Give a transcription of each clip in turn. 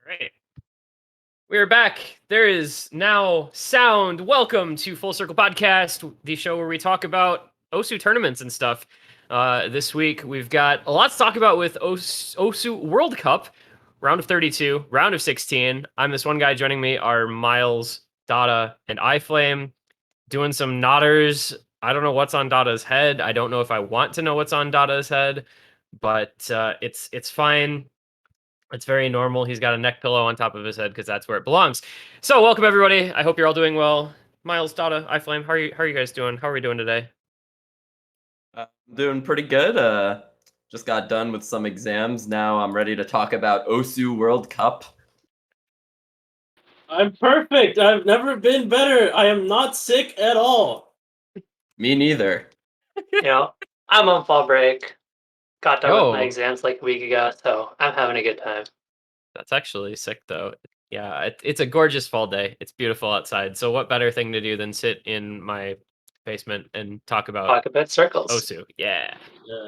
Right. We're back. There is now sound. Welcome to Full Circle Podcast, the show where we talk about OSU tournaments and stuff. This week, we've got a lot to talk about with OSU World Cup, round of 32, round of 16. I'm this one guy. Joining me are Miles, Dada, and iFlame, doing some nodders. I don't know what's on Dada's head. I don't know if I want to know what's on Dada's head, but it's fine. It's very normal. He's got a neck pillow on top of his head because that's where it belongs. So, welcome everybody. I hope you're all doing well. Miles, Dada, iFlame, how are you guys doing? How are we doing today? Doing pretty good. Just got done with some exams. Now I'm ready to talk about OSU World Cup. I'm perfect. I've never been better. I am not sick at all. Me neither. I'm on fall break. Got done with my Oh. exams like a week ago, so I'm having a good time. That's actually sick though. Yeah, it's a gorgeous fall day. It's beautiful outside. So what better thing to do than sit in my basement and talk about circles. OSU? Yeah.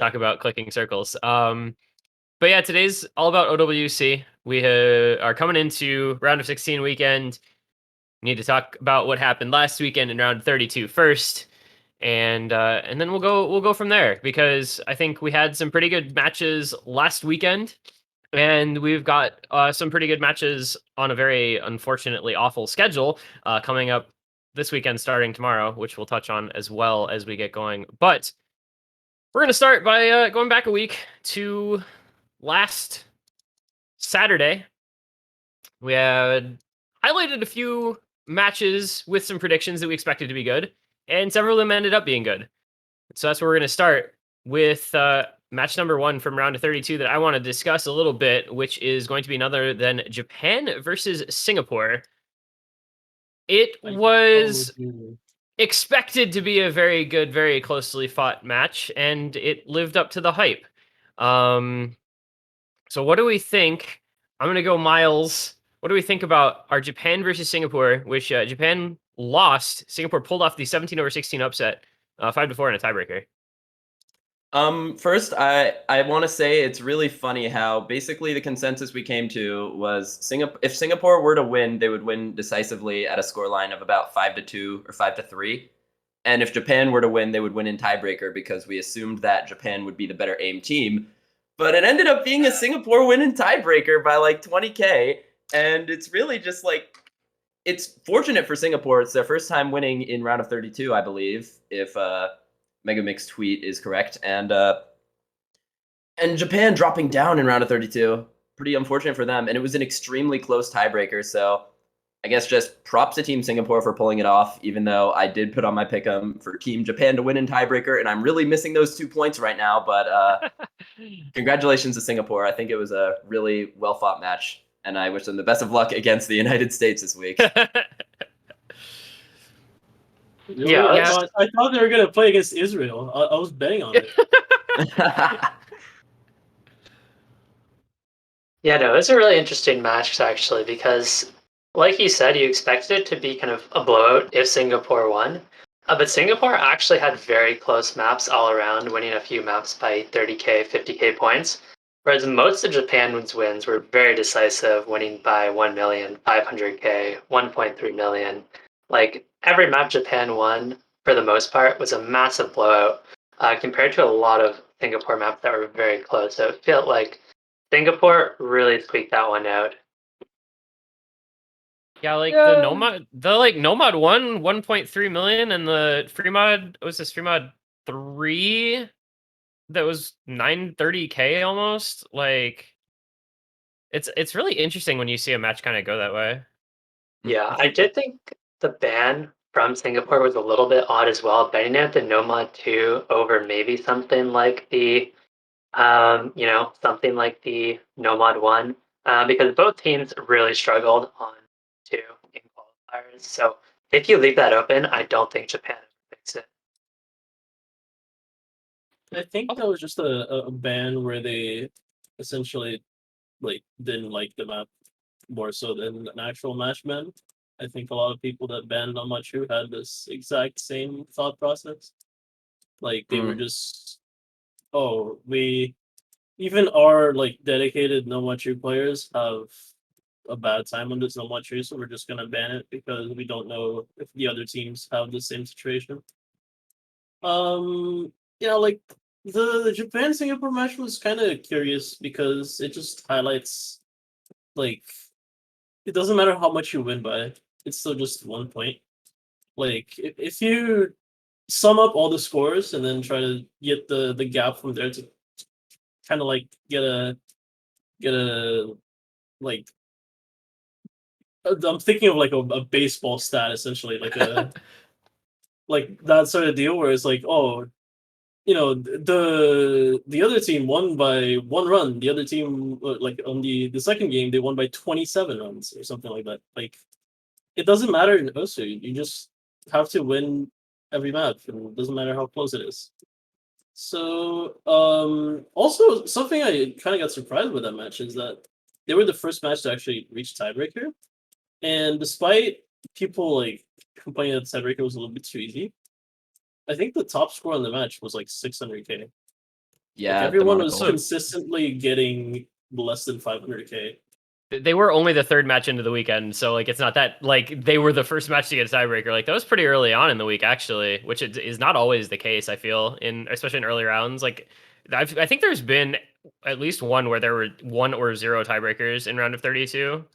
Talk about clicking circles. But yeah, today's all about OWC. We are coming into round of 16 weekend. We need to talk about what happened last weekend in round 32 first, and then we'll go from there, because I think we had some pretty good matches last weekend, and we've got some pretty good matches on a very unfortunately awful schedule coming up this weekend, starting tomorrow, which we'll touch on as well as we get going. But we're going to start by going back a week to last Saturday. We had highlighted a few matches with some predictions that we expected to be good, and several of them ended up being good. So that's where we're going to start with match number 1 from round of 32 that I want to discuss a little bit, which is going to be none other than Japan versus Singapore. It was expected to be a very good, very closely fought match, and it lived up to the hype. So what do we think? I'm going to go Miles. What do we think about our Japan versus Singapore, which Japan lost? Singapore pulled off the 17/16 upset, 5-4 in a tiebreaker. First, I want to say it's really funny how basically the consensus we came to was if Singapore were to win, they would win decisively at a scoreline of about 5-2 or 5-3. And if Japan were to win, they would win in tiebreaker, because we assumed that Japan would be the better aim team. But it ended up being a Singapore win in tiebreaker by like 20K. And it's really just like, it's fortunate for Singapore. It's their first time winning in round of 32, I believe, if Megamix tweet is correct. And Japan dropping down in round of 32, pretty unfortunate for them. And it was an extremely close tiebreaker. So I guess just props to Team Singapore for pulling it off, even though I did put on my pick'em for Team Japan to win in tiebreaker, and I'm really missing those 2 points right now. But congratulations to Singapore. I think it was a really well-fought match, and I wish them the best of luck against the United States this week. I thought they were going to play against Israel. I was betting on it. Yeah, no, it was a really interesting match, actually, because, like you said, you expected it to be kind of a blowout if Singapore won. But Singapore actually had very close maps all around, winning a few maps by 30K, 50K points. Whereas most of Japan's wins were very decisive, winning by 1 million, 500K, 1.3 million. Like, every map Japan won, for the most part, was a massive blowout, compared to a lot of Singapore maps that were very close. So it felt like Singapore really squeaked that one out. Yeah, the Nomad won 1.3 million, and the free mod was this free mod 3 that was 930K almost. Like, it's really interesting when you see a match kind of go that way. Yeah, I did think the ban from Singapore was a little bit odd as well, betting at the Nomad 2 over maybe something like the something like the Nomad 1, because both teams really struggled on 2 in qualifiers. So if you leave that open, I don't think Japan fix it. I think that was just a ban where they essentially didn't like the map more so than an actual match ban. I think a lot of people that banned on Machu had this exact same thought process. Like, they were just, even our dedicated no Machu players have a bad time on this no mod tree, so we're just gonna ban it because we don't know if the other teams have the same situation. Like the Japan Singapore match was kind of curious because it just highlights like it doesn't matter how much you win by, it's still just 1 point. Like if you sum up all the scores and then try to get the gap from there to kind of like get a like I'm thinking of like a baseball stat essentially, like a like that sort of deal where it's like, oh, the other team won by 1 run. The other team, like on the second game, they won by 27 runs or something like that. Like it doesn't matter in OSU. You just have to win every map, and it doesn't matter how close it is. So, also something I kind of got surprised with that match is that they were the first match to actually reach tiebreaker, and despite people like complaining that the tiebreaker was a little bit too easy, I think the top score on the match was like 600K. Yeah, Like everyone was demonical. consistently getting less than 500K. They were only the third match into the weekend, so like it's not that like they were the first match to get a tiebreaker. Like that was pretty early on in the week, actually, which is not always the case. I feel especially in early rounds. Like I think there's been at least one where there were 1 or 0 tiebreakers in round of 32.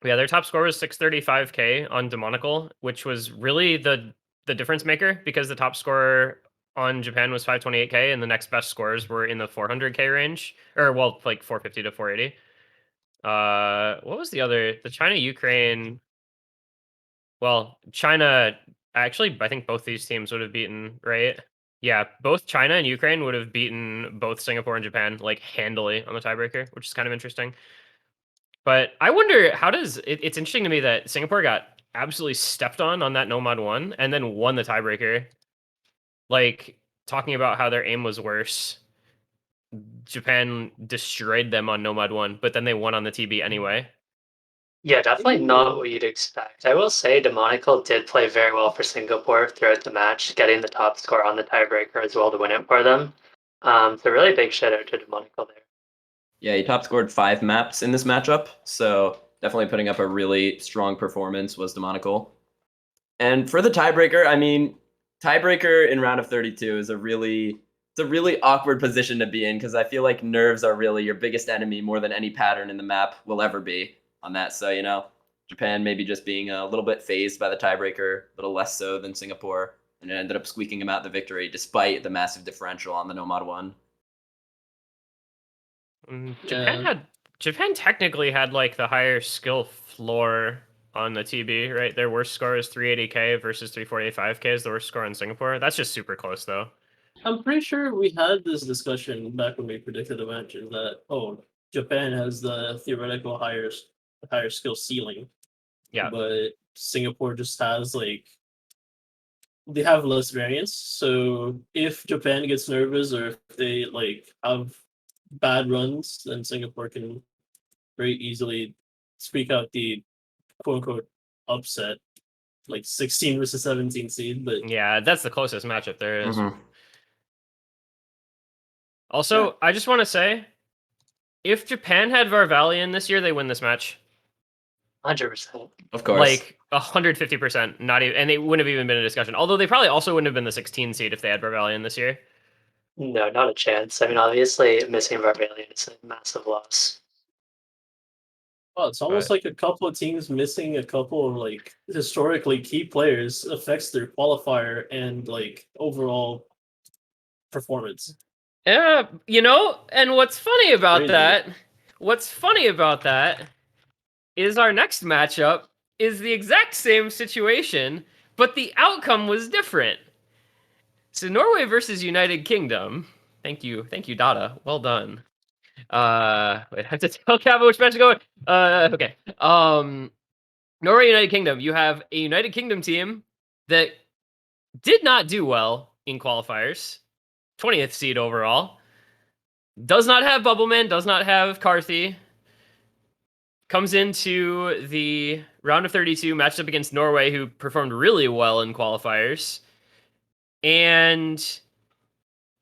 Yeah, their top score was 635K on Demonical, which was really the difference maker because the top score on Japan was 528K and the next best scores were in the 400K range, or well, like 450 to 480. What was the other? The China Ukraine. Well, China actually, I think both these teams would have beaten, right? Yeah, both China and Ukraine would have beaten both Singapore and Japan like handily on the tiebreaker, which is kind of interesting. But I wonder how does it's interesting to me that Singapore got absolutely stepped on that no mod 1 and then won the tiebreaker. Like talking about how their aim was worse. Japan destroyed them on no mod 1, but then they won on the TB anyway. Yeah, definitely not what you'd expect. I will say Demonical did play very well for Singapore throughout the match, getting the top score on the tiebreaker as well to win it for them. So really big shout out to Demonical there. Yeah, he top scored 5 maps in this matchup, so definitely putting up a really strong performance was demonical. And for the tiebreaker, I mean, tiebreaker in round of 32 is a really awkward position to be in because I feel like nerves are really your biggest enemy more than any pattern in the map will ever be on that. So, Japan maybe just being a little bit phased by the tiebreaker, a little less so than Singapore, and it ended up squeaking them out the victory despite the massive differential on the no mod 1. Japan technically had like the higher skill floor on the TB, right? Their worst score is 380K versus 345K is the worst score in Singapore. That's just super close though. I'm pretty sure we had this discussion back when we predicted the match, is that Japan has the theoretical higher skill ceiling. Yeah. But Singapore just has like they have less variance. So if Japan gets nervous or if they like have bad runs, then Singapore can very easily squeak out the quote unquote upset, like 16 versus 17 seed. But Yeah, that's the closest matchup there is. Mhm. Also, Yeah. I just want to say, if Japan had Varvalian this year, they win this match. 100%. Of course. Like 150%, not even, and it wouldn't have even been a discussion. Although they probably also wouldn't have been the 16 seed if they had Varvalian this year. No, not a chance. I mean, obviously, missing Barbalian is a massive loss. well, it's almost like a couple of teams missing a couple of like historically key players affects their qualifier and like overall performance. Yeah, and what's funny about Crazy. that is our next matchup is the exact same situation, but the outcome was different. So Norway versus United Kingdom. Thank you, Dada. Well done. Wait, I have to tell Kava which match to go. Okay. Norway United Kingdom. You have a United Kingdom team that did not do well in qualifiers. 20th seed overall. Does not have Bubbleman, does not have Carthy. Comes into the round of 32, matched up against Norway, who performed really well in qualifiers. And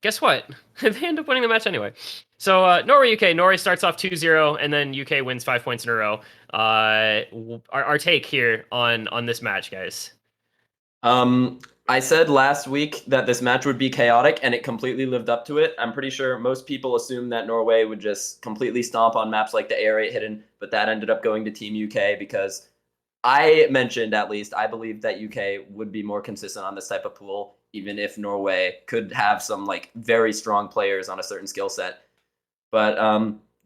guess what? They end up winning the match anyway. So Norway, UK. Norway starts off 2-0, and then UK wins 5 points in a row. Our take here on this match, guys. I said last week that this match would be chaotic, and it completely lived up to it. I'm pretty sure most people assumed that Norway would just completely stomp on maps like the AR8 Hidden, but that ended up going to Team UK because I mentioned, at least, I believe that UK would be more consistent on this type of pool, even if Norway could have some like very strong players on a certain skill set. But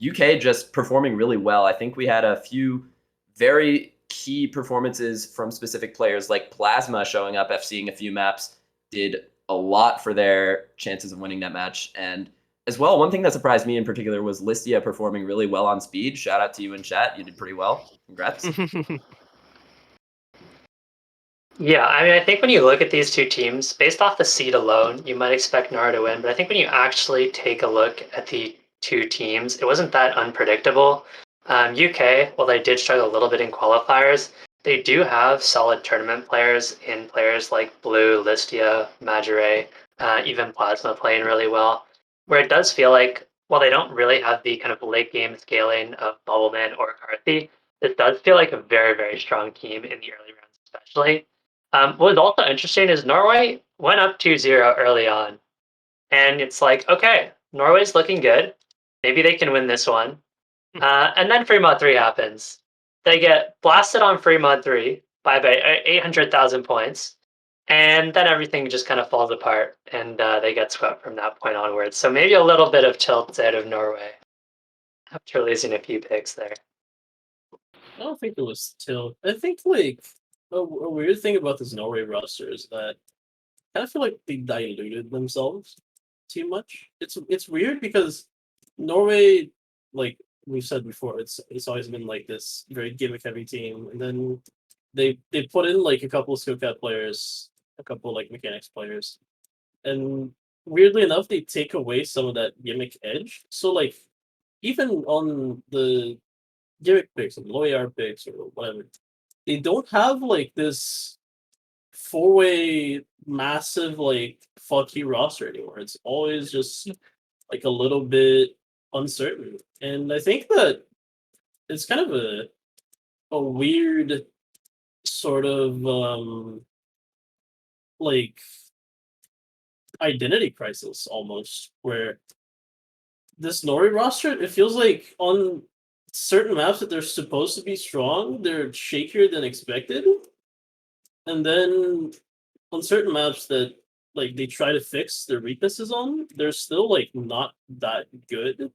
UK just performing really well. I think we had a few very key performances from specific players, like Plasma showing up, FCing a few maps, did a lot for their chances of winning that match. And as well, one thing that surprised me in particular was Listia performing really well on speed. Shout out to you in chat. You did pretty well. Congrats. Yeah, I mean, I think when you look at these two teams, based off the seed alone, you might expect Nara to win. But I think when you actually take a look at the two teams, it wasn't that unpredictable. UK, while they did struggle a little bit in qualifiers, they do have solid tournament players in players like Blue, Listia, Majore, even Plasma playing really well. Where it does feel like, while they don't really have the kind of late game scaling of Bubbleman or Carthy, this does feel like a very, very strong team in the early rounds, especially. What was also interesting is Norway went up 2-0 early on. And it's like, okay, Norway's looking good. Maybe they can win this one. And then Free Mod 3 happens. They get blasted on Free Mod 3 by about 800,000 points. And then everything just kind of falls apart. And they get swept from that point onwards. So maybe a little bit of tilt out of Norway after losing a few picks there. I don't think it was tilt. I think like a weird thing about this Norway roster is that I kind of feel like they diluted themselves too much. It's weird because Norway, like we've said before, it's always been like this very gimmick heavy team, and then they put in like a couple of skill cap players, a couple like mechanics players, and weirdly enough, they take away some of that gimmick edge. So like even on the gimmick picks and low AR picks or whatever, they don't have like this four-way massive like fuck you roster anymore. It's always just like a little bit uncertain. And I think that it's kind of a weird sort of like identity crisis almost, where this Nori roster, it feels like on certain maps that they're supposed to be strong, they're shakier than expected. And then on certain maps that like they try to fix their weaknesses on, they're still like not that good.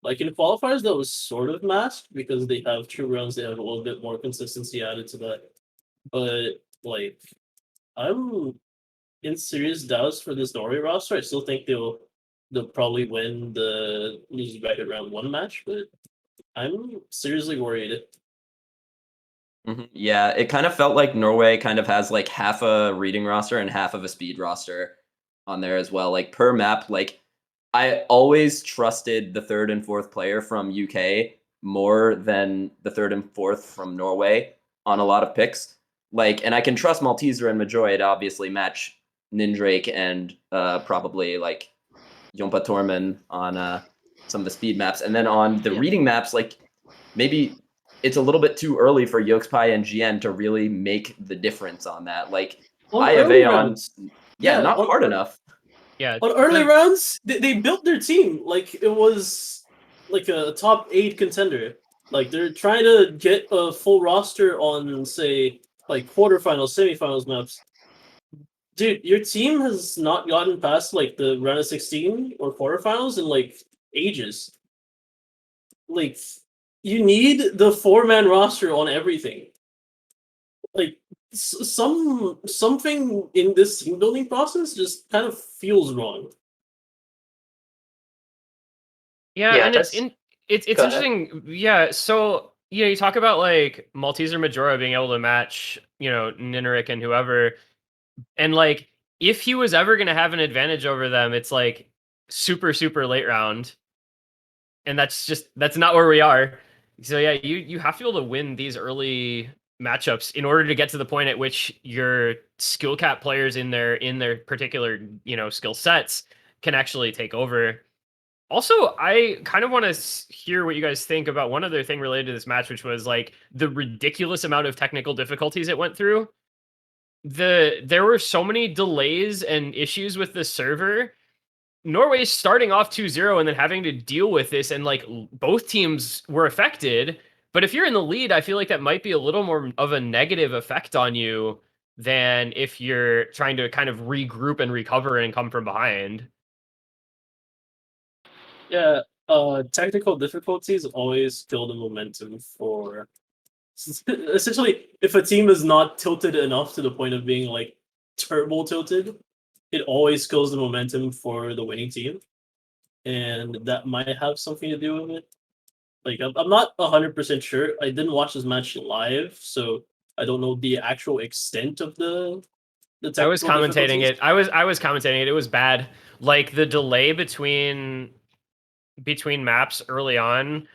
Like in qualifiers, that was sort of masked because they have true runs, they have a little bit more consistency added to that. But like I'm in serious doubts for this Norway roster. I still think they'll probably win the losers bracket round 1 match, but I'm seriously worried. Yeah, it kind of felt like Norway kind of has like half a reading roster and half of a speed roster on there as well. Like per map, like I always trusted the third and fourth player from UK more than the third and fourth from Norway on a lot of picks. Like, and I can trust Malteser and Majoy to obviously match Nindrake and probably like Jompa Torman on some of the speed maps. And then on the reading maps, like maybe it's a little bit too early for Yoxpai and GN to really make the difference on that. Like IFA on, not hard enough. Yeah. On early rounds, they built their team like it was like a top 8 contender. Like they're trying to get a full roster on, say, like quarterfinals, semifinals maps. Dude, your team has not gotten past like the round of 16 or quarterfinals in like ages. Like you need the 4-man roster on everything. Like something in this team building process just kind of feels wrong. Yeah, Yeah, and it's Go ahead. interesting. Yeah, so you talk about like Malteser Majora being able to match, Nineric and whoever, and like if he was ever gonna have an advantage over them, it's like super, super late round. And that's not where we are. So yeah, you have to be able to win these early matchups in order to get to the point at which your skill cap players in their particular skill sets can actually take over. Also, I kind of want to hear what you guys think about one other thing related to this match, which was like the ridiculous amount of technical difficulties it went through. There were so many delays and issues with the server. Norway starting off 2-0 and then having to deal with this, and like both teams were affected. But if you're in the lead, I feel like that might be a little more of a negative effect on you than if you're trying to kind of regroup and recover and come from behind. Yeah, technical difficulties always kill the momentum for. Essentially, if a team is not tilted enough to the point of being like turbo tilted, it always kills the momentum for the winning team, and that might have something to do with it. Like I'm not 100% sure. I didn't watch this match live, so I don't know the actual extent of the I was technical commentating difficulties. it. I was commentating it. It was bad. Like the delay between maps early on,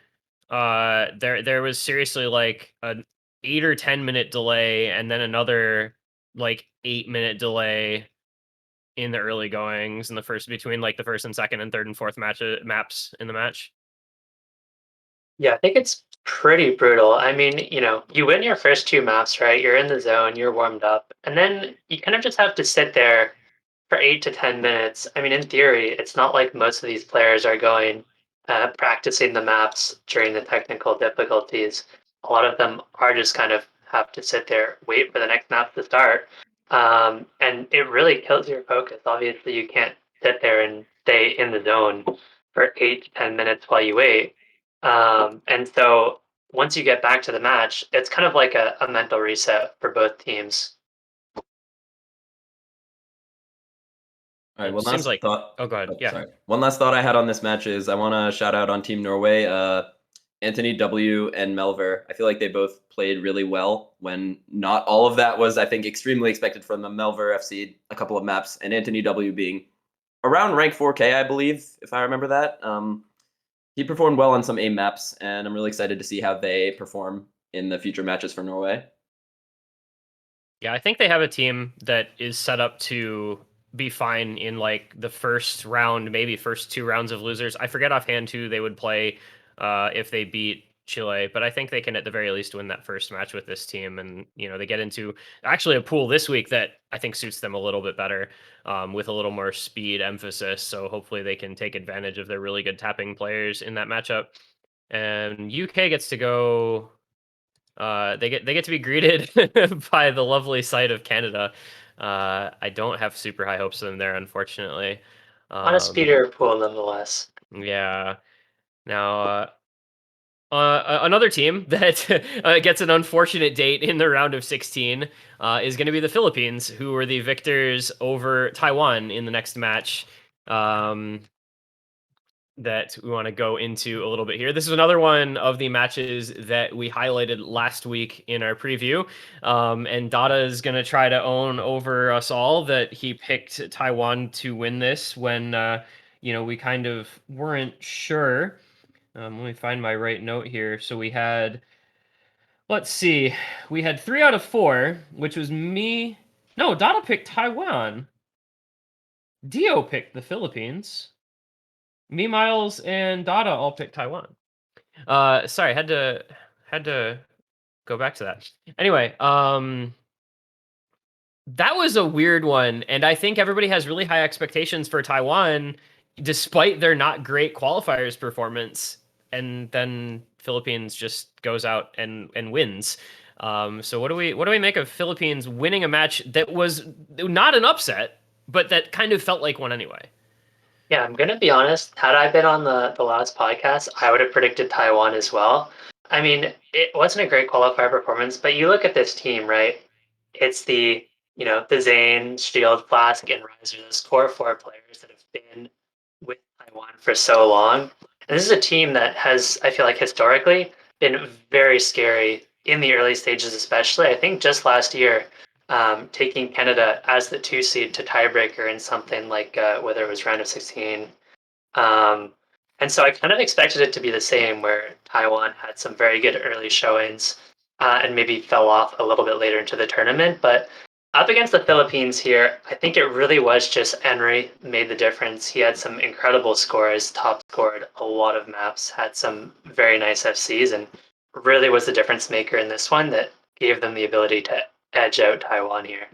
there was seriously like an 8 or 10 minute delay, and then another like 8 minute delay in the early goings in the first between like the first and second and third and fourth maps in the match. Yeah, I think it's pretty brutal. I mean, you win your first two maps, right? You're in the zone, you're warmed up, and then you kind of just have to sit there for 8 to 10 minutes. I mean, in theory, it's not like most of these players are going practicing the maps during the technical difficulties. A lot of them are just kind of have to sit there, wait for the next map to start. And it really kills your focus. Obviously, you can't sit there and stay in the zone for 8 to 10 minutes while you wait. And so once you get back to the match, it's kind of like a mental reset for both teams. All right, It one seems last like- thought. Oh, go ahead. Yeah. Sorry. One last thought I had on this match is I want to shout out on Team Norway, Anthony W and Melver. I feel like they both played really well when not all of that was, I think, extremely expected from the Melver FC a couple of maps, and Anthony W being around rank 4K, I believe, if I remember that. He performed well on some AIM maps, and I'm really excited to see how they perform in the future matches for Norway. Yeah, I think they have a team that is set up to be fine in like the first round, maybe first 2 rounds of losers. I forget offhand who they would play if they beat Chile, but I think they can at the very least win that first match with this team. And they get into actually a pool this week that I think suits them a little bit better, with a little more speed emphasis. So hopefully they can take advantage of their really good tapping players in that matchup. And UK gets to go. They get to be greeted by the lovely sight of Canada. I don't have super high hopes of them there, unfortunately. On a speeder pool, nonetheless. Yeah. Now, another team that gets an unfortunate date in the round of 16 is going to be the Philippines, who were the victors over Taiwan in the next match. That we want to go into a little bit here. This is another one of the matches that we highlighted last week in our preview. And Dada is going to try to own over us all that he picked Taiwan to win this when, we kind of weren't sure. Let me find my right note here. So we had, let's see, we had 3 out of 4, which was me. No, Dada picked Taiwan. Dio picked the Philippines. Me, Miles, and Dada all picked Taiwan. Sorry, had to go back to that. Anyway, that was a weird one, and I think everybody has really high expectations for Taiwan, despite their not great qualifiers performance. And then Philippines just goes out and wins. So what do we make of Philippines winning a match that was not an upset, but that kind of felt like one anyway? Yeah, I'm gonna be honest. Had I been on the last podcast, I would have predicted Taiwan as well. I mean, it wasn't a great qualifier performance, but you look at this team, right? It's the Zane, Shield, Flask, and Riser, those core 4 players that have been with Taiwan for so long. And this is a team that has, I feel like, historically been very scary in the early stages, especially. I think just last year, taking Canada as the 2 seed to tiebreaker in something like whether it was round of 16. And so I kind of expected it to be the same, where Taiwan had some very good early showings and maybe fell off a little bit later into the tournament. But Up against the Philippines here, I think it really was just Henry made the difference. He had some incredible scores, top scored a lot of maps, had some very nice FCs, and really was the difference maker in this one that gave them the ability to edge out Taiwan here.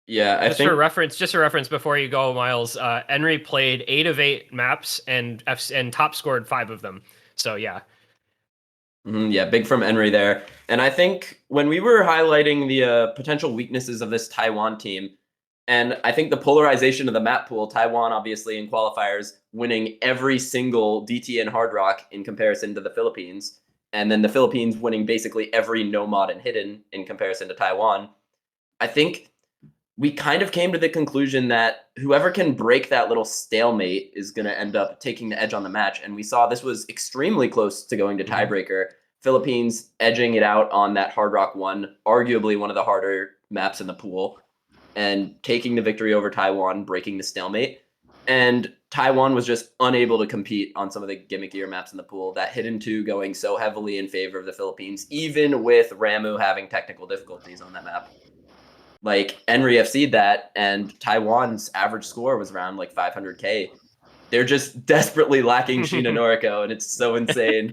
Yeah, I Just think for reference, before you go, Miles, Henry played 8 of 8 maps and top scored 5 of them. So yeah. Yeah, big from Henry there. And I think when we were highlighting the potential weaknesses of this Taiwan team, and I think the polarization of the map pool, Taiwan obviously in qualifiers winning every single DT and Hard Rock in comparison to the Philippines, and then the Philippines winning basically every no mod and hidden in comparison to Taiwan. I think we kind of came to the conclusion that whoever can break that little stalemate is going to end up taking the edge on the match. And we saw this was extremely close to going to tiebreaker. Philippines edging it out on that Hard Rock 1, arguably one of the harder maps in the pool, and taking the victory over Taiwan, breaking the stalemate. And Taiwan was just unable to compete on some of the gimmickier maps in the pool. That Hidden 2 going so heavily in favor of the Philippines, even with Ramu having technical difficulties on that map. Like, Henry FC'd that, and Taiwan's average score was around like 500k. They're just desperately lacking Sheena Noriko, and it's so insane.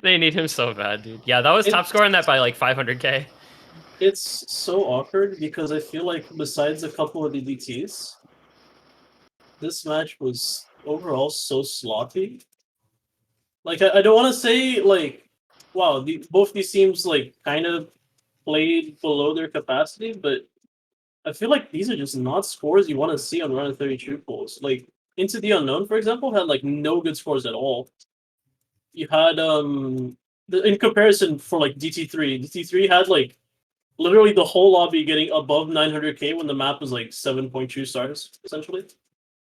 They need him so bad, dude. Yeah, that was top score on that by like 500k. It's so awkward because I feel like besides a couple of the DTs, this match was overall so sloppy. Like, I don't want to say, like, wow, both these teams, like, kind of played below their capacity, but I feel like these are just not scores you want to see on round of 32 pools. Like, Into the Unknown, for example, had, like, no good scores at all. You had, in comparison for, like, DT3 had, like, literally the whole lobby getting above 900k when the map was, like, 7.2 stars, essentially.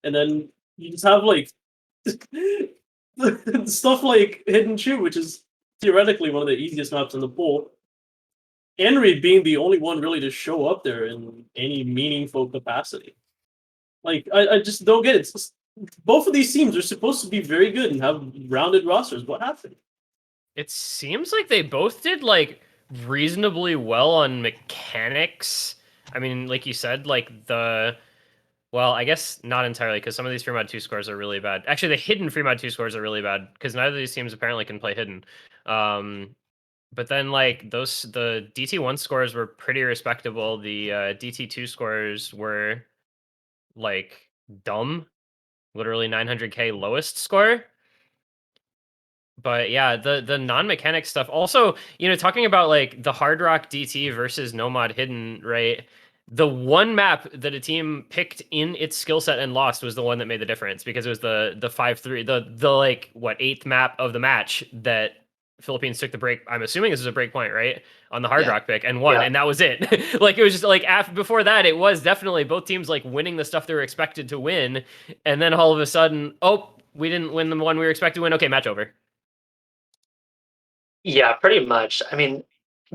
And then you just have, like, stuff like Hidden 2, which is theoretically one of the easiest maps in the pool. Henry being the only one really to show up there in any meaningful capacity. Like, I just don't get it. Both of these teams are supposed to be very good and have rounded rosters. What happened? It seems like they both did like reasonably well on mechanics. I mean, like you said, like well, I guess not entirely, because some of these free mod 2 scores are really bad. Actually, the hidden free mod 2 scores are really bad, because neither of these teams apparently can play hidden. But then, like, the DT1 scores were pretty respectable. The DT2 scores were, like, dumb. Literally 900k lowest score. But yeah, the non-mechanic stuff. Also, talking about like the Hard Rock DT versus No Mod Hidden, right? The one map that a team picked in its skill set and lost was the one that made the difference, because it was the 5-3, the like what 8th map of the match that Philippines took the break. I'm assuming this is a break point, right? On the Hard Rock pick and won, and that was it. Like, it was just like before that, it was definitely both teams like winning the stuff they were expected to win, and then all of a sudden, oh, we didn't win the one we were expected to win. Okay, match over. Yeah, pretty much. I mean,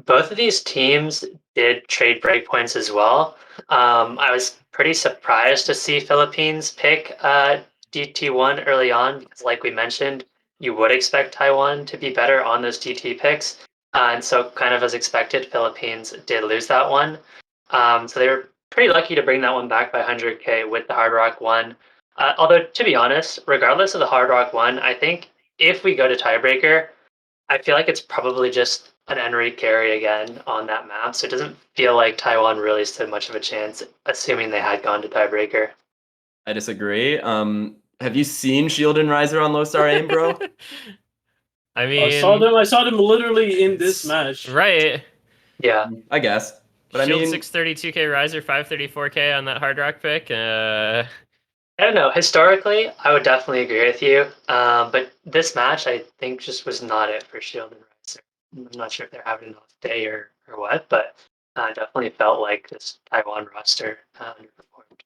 both of these teams did trade breakpoints as well. I was pretty surprised to see Philippines pick DT1 early on, because like we mentioned, you would expect Taiwan to be better on those DT picks. And so kind of as expected, Philippines did lose that one. So they were pretty lucky to bring that one back by 100k with the Hard Rock 1. Although, to be honest, regardless of the Hard Rock 1, I think if we go to tiebreaker, I feel like it's probably just an Henry carry again on that map, so it doesn't feel like Taiwan really stood much of a chance, assuming they had gone to tiebreaker. I disagree. Have you seen Shield and Riser on Low Star Aim, bro? I mean, I saw them literally in this match. Right. Yeah. I guess. But Shield I mean, 632k Riser, 534k on that Hard Rock pick. I don't know. Historically, I would definitely agree with you. But this match, I think, just was not it for Shield and Riser. I'm not sure if they're having an off day or what, but definitely felt like this Taiwan roster underperformed.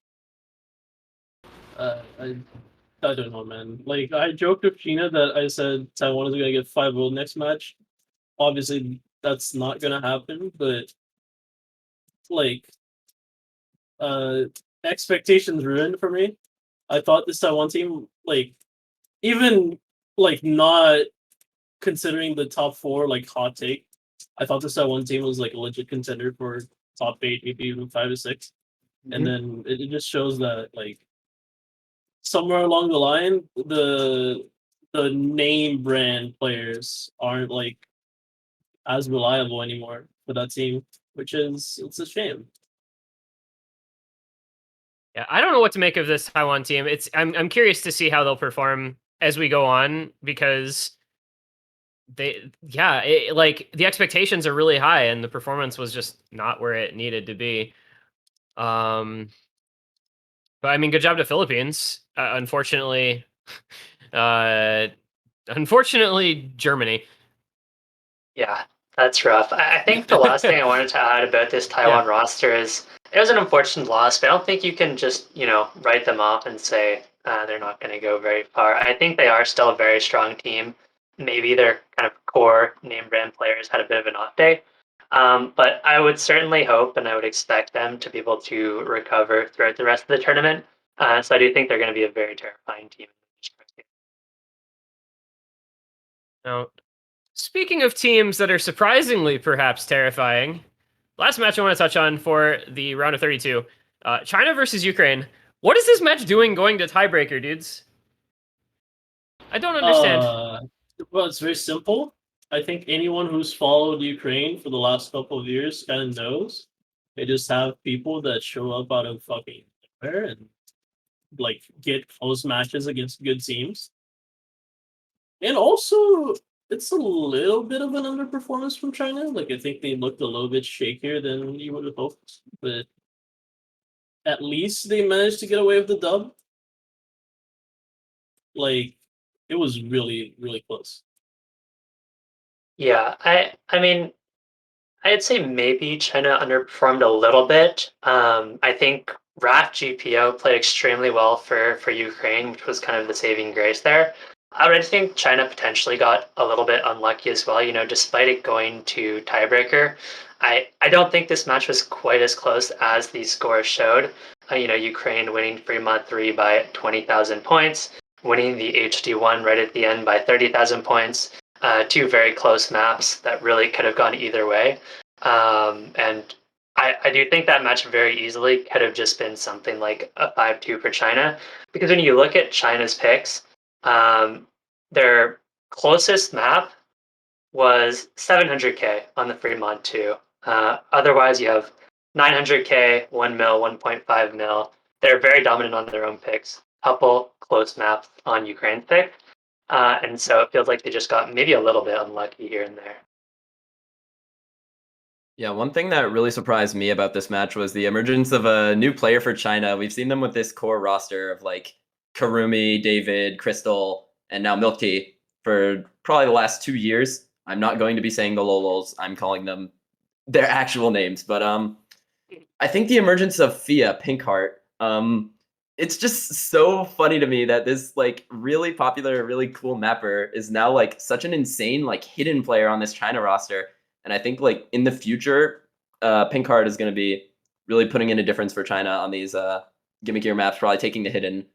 I don't know, man. Like, I joked with Sheena that I said Taiwan is gonna get 5-0 next match. Obviously, that's not gonna happen, but like, expectations ruined for me. I thought this Taiwan team, like, even like not considering the top 4 like hot take, I thought this Taiwan team was like a legit contender for top 8, maybe even 5 to 6. And then it just shows that like somewhere along the line, the name brand players aren't like as reliable anymore for that team, which is it's a shame. Yeah, I don't know what to make of this Taiwan team. I'm curious to see how they'll perform as we go on because like the expectations are really high and the performance was just not where it needed to be. But I mean, good job to Philippines. Unfortunately, Germany. Yeah, that's rough. I think the last thing I wanted to add about this Taiwan roster is it was an unfortunate loss, but I don't think you can just, write them off and say they're not going to go very far. I think they are still a very strong team. Maybe their kind of core name brand players had a bit of an off day. But I would certainly hope and I would expect them to be able to recover throughout the rest of the tournament. So I do think they're going to be a very terrifying team. Now, speaking of teams that are surprisingly perhaps terrifying, last match I want to touch on for the round of 32, China versus Ukraine. What is this match doing going to tiebreaker, dudes? I don't understand. Well, it's very simple. I think anyone who's followed Ukraine for the last couple of years kind of knows. They just have people that show up out of fucking nowhere and like get close matches against good teams. And also, it's a little bit of an underperformance from China. Like, I think they looked a little bit shakier than you would have hoped, but at least they managed to get away with the dub. Like, it was really, really close. Yeah, I mean, I'd say maybe China underperformed a little bit. I think RAF GPO played extremely well for Ukraine, which was kind of the saving grace there. I would think China potentially got a little bit unlucky as well. Despite it going to tiebreaker, I don't think this match was quite as close as these scores showed. Ukraine winning Fremont 3 by 20,000 points, winning the HD1 right at the end by 30,000 points. Two very close maps that really could have gone either way. And I do think that match very easily could have just been something like a 5-2 for China. Because when you look at China's picks, their closest map was 700k on the Fremont 2. Otherwise, you have 900k, 1 mil, 1.5 mil. They're very dominant on their own picks. Couple close maps on Ukraine's pick. And so it feels like they just got maybe a little bit unlucky here and there. Yeah, one thing that really surprised me about this match was the emergence of a new player for China. We've seen them with this core roster of like Karumi, David, Crystal, and now Milk Tea for probably the last 2 years. I'm not going to be saying the Lolos. I'm calling them their actual names. But I think the emergence of Fia Pinkheart, it's just so funny to me that this like really popular, really cool mapper is now like such an insane like hidden player on this China roster. And I think like in the future, Pinkheart is going to be really putting in a difference for China on these gimmickier maps, probably taking the hidden.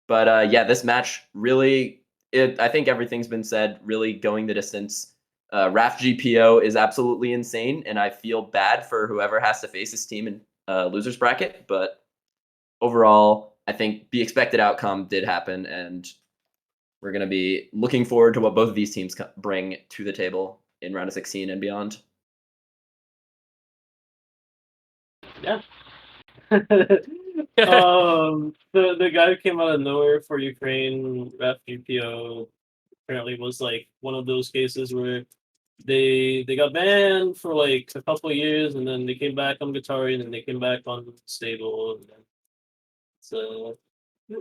But yeah, this match really, I think everything's been said, really going the distance. RAF GPO is absolutely insane, and I feel bad for whoever has to face this team in losers bracket. But overall, I think the expected outcome did happen, and we're going to be looking forward to what both of these teams bring to the table in round of 16 and beyond. Yeah. The guy who came out of nowhere for Ukraine, RAF GPO, apparently was like one of those cases where they got banned for like a couple of years, and then they came back on Guitari, and then they came back on Stable, and then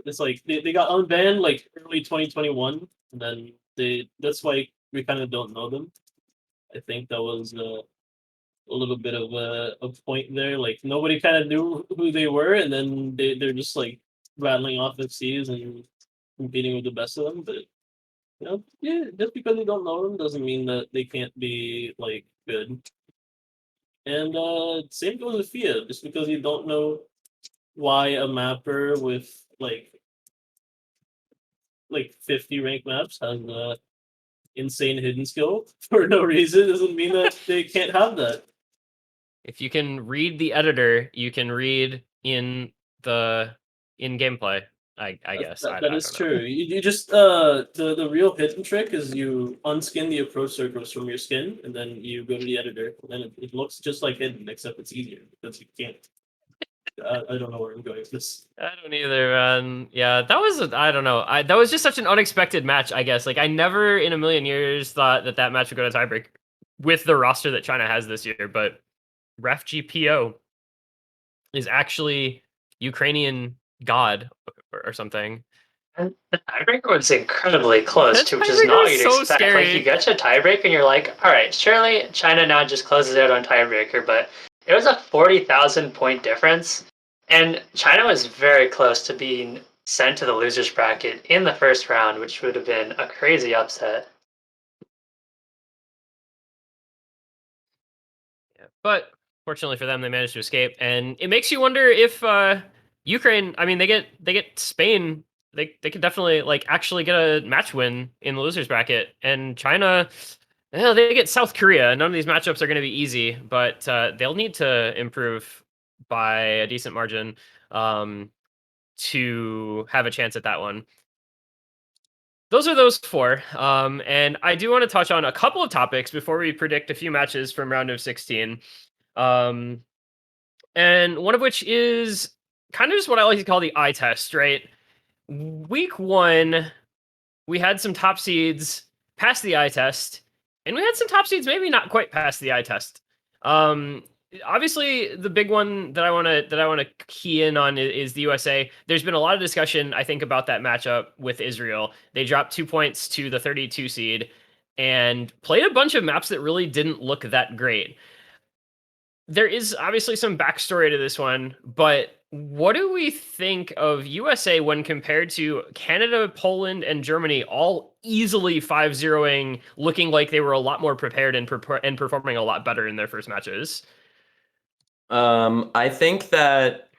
it's like they got unbanned like early 2021, and then that's why we kind of don't know them. I think that was a little bit of a point there. Like nobody kind of knew who they were, and then they're just like rattling off FCs and competing with the best of them. But yeah, just because you don't know them doesn't mean that they can't be like good. And same goes with Fia. Just because you don't know why a mapper with like 50 ranked maps has insane hidden skill for no reason doesn't mean that they can't have that. if you can read the editor, you can read in gameplay. I guess I That don't is know. true. You just the real hidden trick is you unskin the approach circles from your skin, and then you go to the editor, and then it looks just like hidden, except it's easier because you can't. I don't know where I'm going with this. I don't either, man. Yeah, that was I don't know. That was just such an unexpected match. I guess like I never in a million years thought that match would go to tiebreak with the roster that China has this year. But Ref GPO is actually Ukrainian god or something. And the tiebreaker was incredibly close That too, which is tiebreaker not what is you'd so expect. Like scary. you get to a tiebreaker and you're like, all right, surely China now just closes out on tiebreaker, but it was a 40,000 point difference, and China was very close to being sent to the losers bracket in the first round, which would have been a crazy upset. Yeah. But fortunately for them, they managed to escape, and it makes you wonder if Ukraine. I mean, they get Spain. They could definitely like actually get a match win in the losers bracket, and China. Well, they get South Korea. None of these matchups are going to be easy, but they'll need to improve by a decent margin to have a chance at that one. Those are those four. And I do want to touch on a couple of topics before we predict a few matches from round of 16. And one of which is kind of just what I like to call the eye test, right? Week one, we had some top seeds pass the eye test, and we had some top seeds maybe not quite pass the eye test. Obviously, the big one that I want to key in on is the USA. There's been a lot of discussion, I think, about that matchup with Israel. They dropped 2 points to the 32 seed and played a bunch of maps that really didn't look that great. There is obviously some backstory to this one, but what do we think of USA when compared to Canada, Poland, and Germany, all easily 5-0ing, looking like they were a lot more prepared and performing a lot better in their first matches? I think that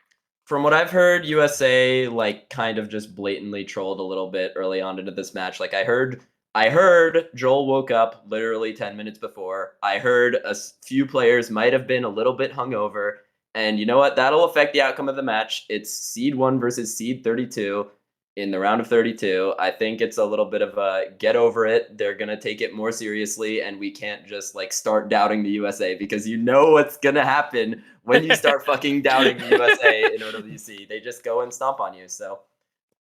from what I've heard, USA like kind of just blatantly trolled a little bit early on into this match. Like I heard Joel woke up literally 10 minutes before. I heard few players might have been a little bit hungover. And you know what? That'll affect the outcome of the match. It's seed 1 versus seed 32 in the round of 32. I think it's a little bit of a get over it. They're going to take it more seriously, and we can't just like start doubting the USA, because you know what's going to happen when you start fucking doubting the USA in OWC. They just go and stomp on you. So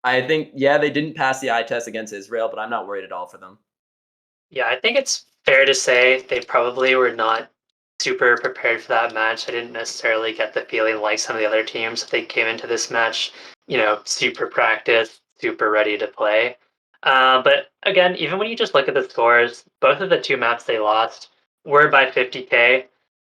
I think, yeah, they didn't pass the eye test against Israel, but I'm not worried at all for them. Yeah, I think it's fair to say they probably were not super prepared for that match. I didn't necessarily get the feeling like some of the other teams. They came into this match, super practiced, super ready to play. But again, even when you just look at the scores, both of the two maps they lost were by 50K.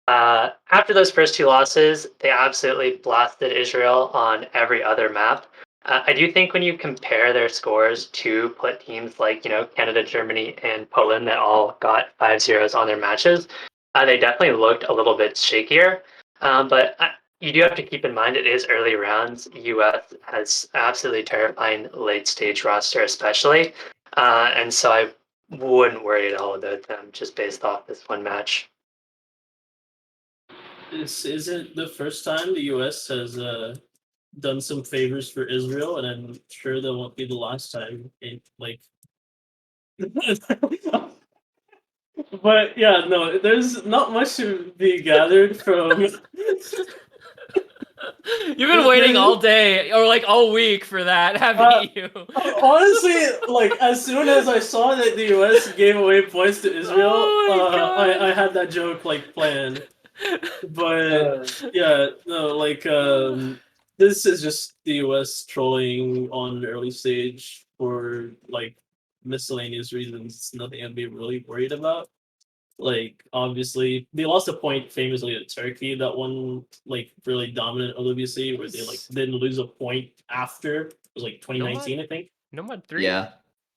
After those first two losses, they absolutely blasted Israel on every other map. I do think when you compare their scores to put teams like, Canada, Germany, and Poland that all got 5-0s on their matches, they definitely looked a little bit shakier. But you do have to keep in mind it is early rounds. US has absolutely terrifying late stage roster, especially. And so I wouldn't worry at all about them just based off this one match. This isn't the first time the US has done some favors for Israel, and I'm sure that won't be the last time. But yeah, no, there's not much to be gathered from. You've been waiting all day or like all week for that, haven't you? Honestly, like as soon as I saw that the US gave away points to Israel, Oh my God. I had that joke like planned. But yeah, no, like this is just the US trolling on the early stage for like miscellaneous reasons. It's nothing I'd be really worried about. Like obviously they lost a point famously to Turkey, that one like really dominant OWC where they like didn't lose a point after. It was like 2019, I think. Nomad 3? Yeah.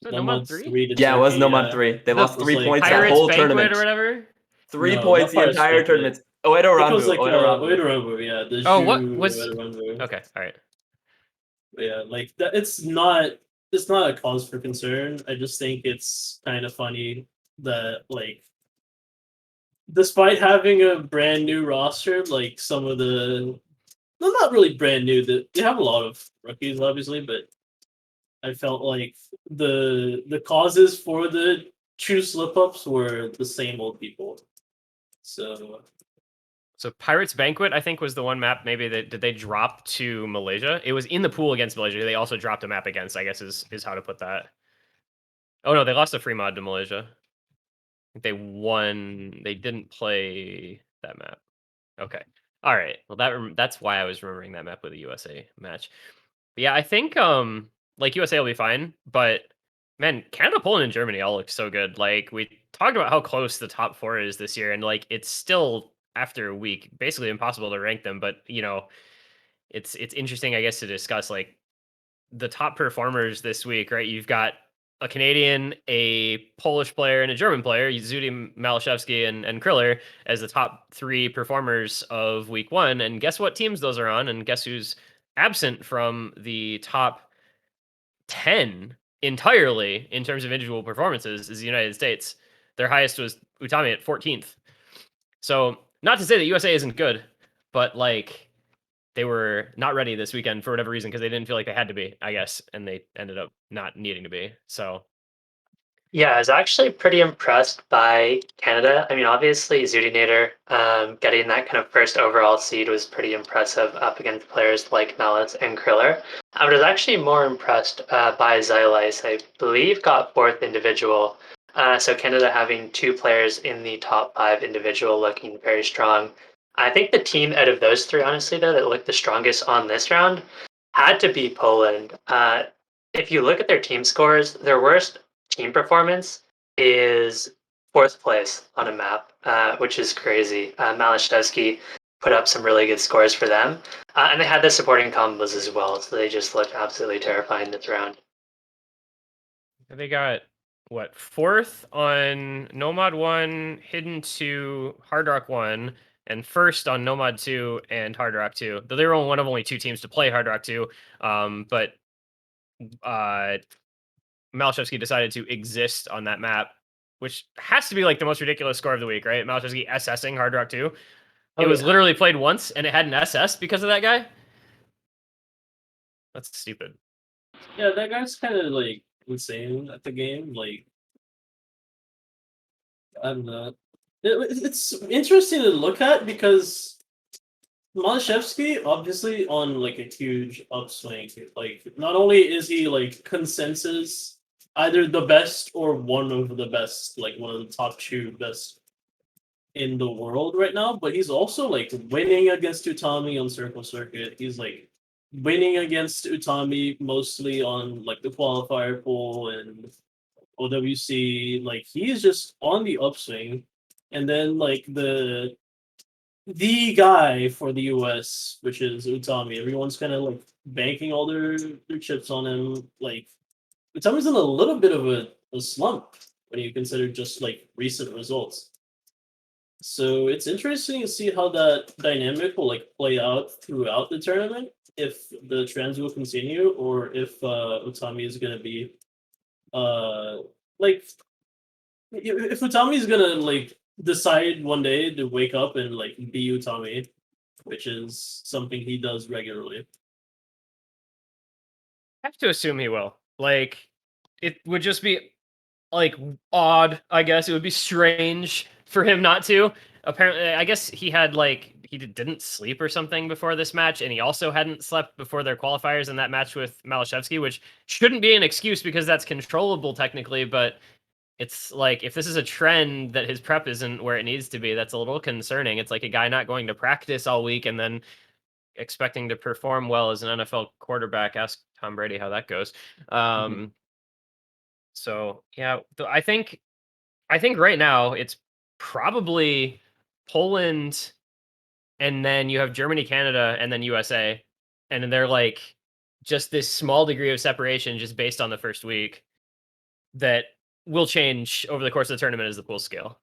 No, Nomad Nomad 3? 3 to Yeah, it was Turkey, Nomad 3. They The- lost It was 3 like points that Pirates whole Banquet tournament. or whatever? 3 No, points not the Pirates entire Banquet. tournament. Oh, Edo It was Ranbu. like Oedo Ranbu. Ranbu, yeah. The Oh, what Zhu was- Oedo Ranbu. Okay, all right. Yeah, like that. It's not a cause for concern. I just think it's kind of funny that like despite having a brand new roster, like some of the, well, not really brand new. They have a lot of rookies, obviously, but I felt like the causes for the true slip ups were the same old people. So Pirates Banquet, I think, was the one map maybe that did they drop to Malaysia? It was in the pool against Malaysia. They also dropped a map against, I guess is how to put that. Oh no, they lost a free mod to Malaysia. I think they won. They didn't play that map. Okay. All right. Well, that's why I was remembering that map with the USA match. But yeah, I think like USA will be fine, but man, Canada, Poland, and Germany all look so good. Like we talked about how close the top 4 is this year, and like it's still after a week basically impossible to rank them. But you know, it's interesting, I guess, to discuss like the top performers this week, right? You've got a Canadian, a Polish player, and a German player, Zudi, Malashevsky, and Kriller, as the top 3 performers of week 1. And guess what teams those are on? And guess who's absent from the top 10 entirely in terms of individual performances is the United States. Their highest was Utami at 14th. So, not to say that USA isn't good, but like they were not ready this weekend for whatever reason because they didn't feel like they had to be, I guess, and they ended up not needing to be. So Yeah, I was actually pretty impressed by Canada. I mean, obviously, Zudinator getting that kind of first overall seed was pretty impressive up against players like Malice and Kriller. I was actually more impressed by Xylice. I believe got 4th individual. So Canada having 2 players in the top 5 individual looking very strong. I think the team out of those 3, honestly, though, that looked the strongest on this round had to be Poland. If you look at their team scores, their worst team performance is 4th place on a map, which is crazy. Malashevsky put up some really good scores for them, and they had the supporting combos as well, so they just looked absolutely terrifying this round. they got what 4th on Nomad 1, Hidden 2, Hard Rock 1, and 1st on Nomad 2 and Hard Rock 2. Though they were one of only 2 teams to play Hard Rock 2, but Malashevsky decided to exist on that map, which has to be like the most ridiculous score of the week, right? Malashevsky SSing Hard Rock 2. It was literally played once and it had an SS because of that guy. That's stupid. yeah, that guy's kind of like insane at the game. Like I don't know. It's interesting to look at because Malashevsky obviously on like a huge upswing. Like not only is he like consensus either the best or one of the best, like one of the top 2 best in the world right now, but he's also like winning against Utami on Circle Circuit. He's like winning against Utami mostly on like the qualifier pool and OWC. Like he's just on the upswing. And then like the guy for the US, which is Utami. Everyone's kind of like banking all their chips on him. Like Utami's in a little bit of a slump when you consider just like recent results. So it's interesting to see how that dynamic will like play out throughout the tournament. If the trends will continue, or if Utami is gonna be like if Utami is gonna like decide one day to wake up and like be Utami, which is something he does regularly. I have to assume he will. Like, it would just be like odd, I guess. It would be strange for him not to. Apparently, I guess he had like he didn't sleep or something before this match, and he also hadn't slept before their qualifiers in that match with Malashevsky, which shouldn't be an excuse because that's controllable technically, but it's like if this is a trend that his prep isn't where it needs to be, that's a little concerning. It's like a guy not going to practice all week and then expecting to perform well as an NFL quarterback. Ask Tom Brady how that goes. So yeah, I think right now it's probably Poland, and then you have Germany, Canada, and then USA, and then they're like just this small degree of separation just based on the first week that will change over the course of the tournament as the pools scale.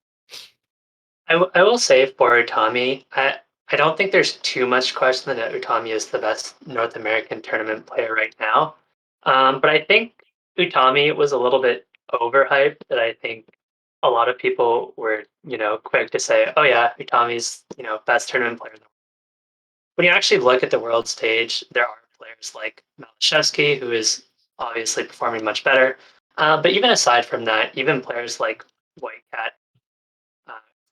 I will say for Utami, I don't think there's too much question that Utami is the best North American tournament player right now. But I think Utami was a little bit overhyped. That I think a lot of people were quick to say, oh yeah, Utami's, best tournament player in the world. When you actually look at the world stage, there are players like Malashevsky, who is obviously performing much better. But even aside from that, even players like Whitecat,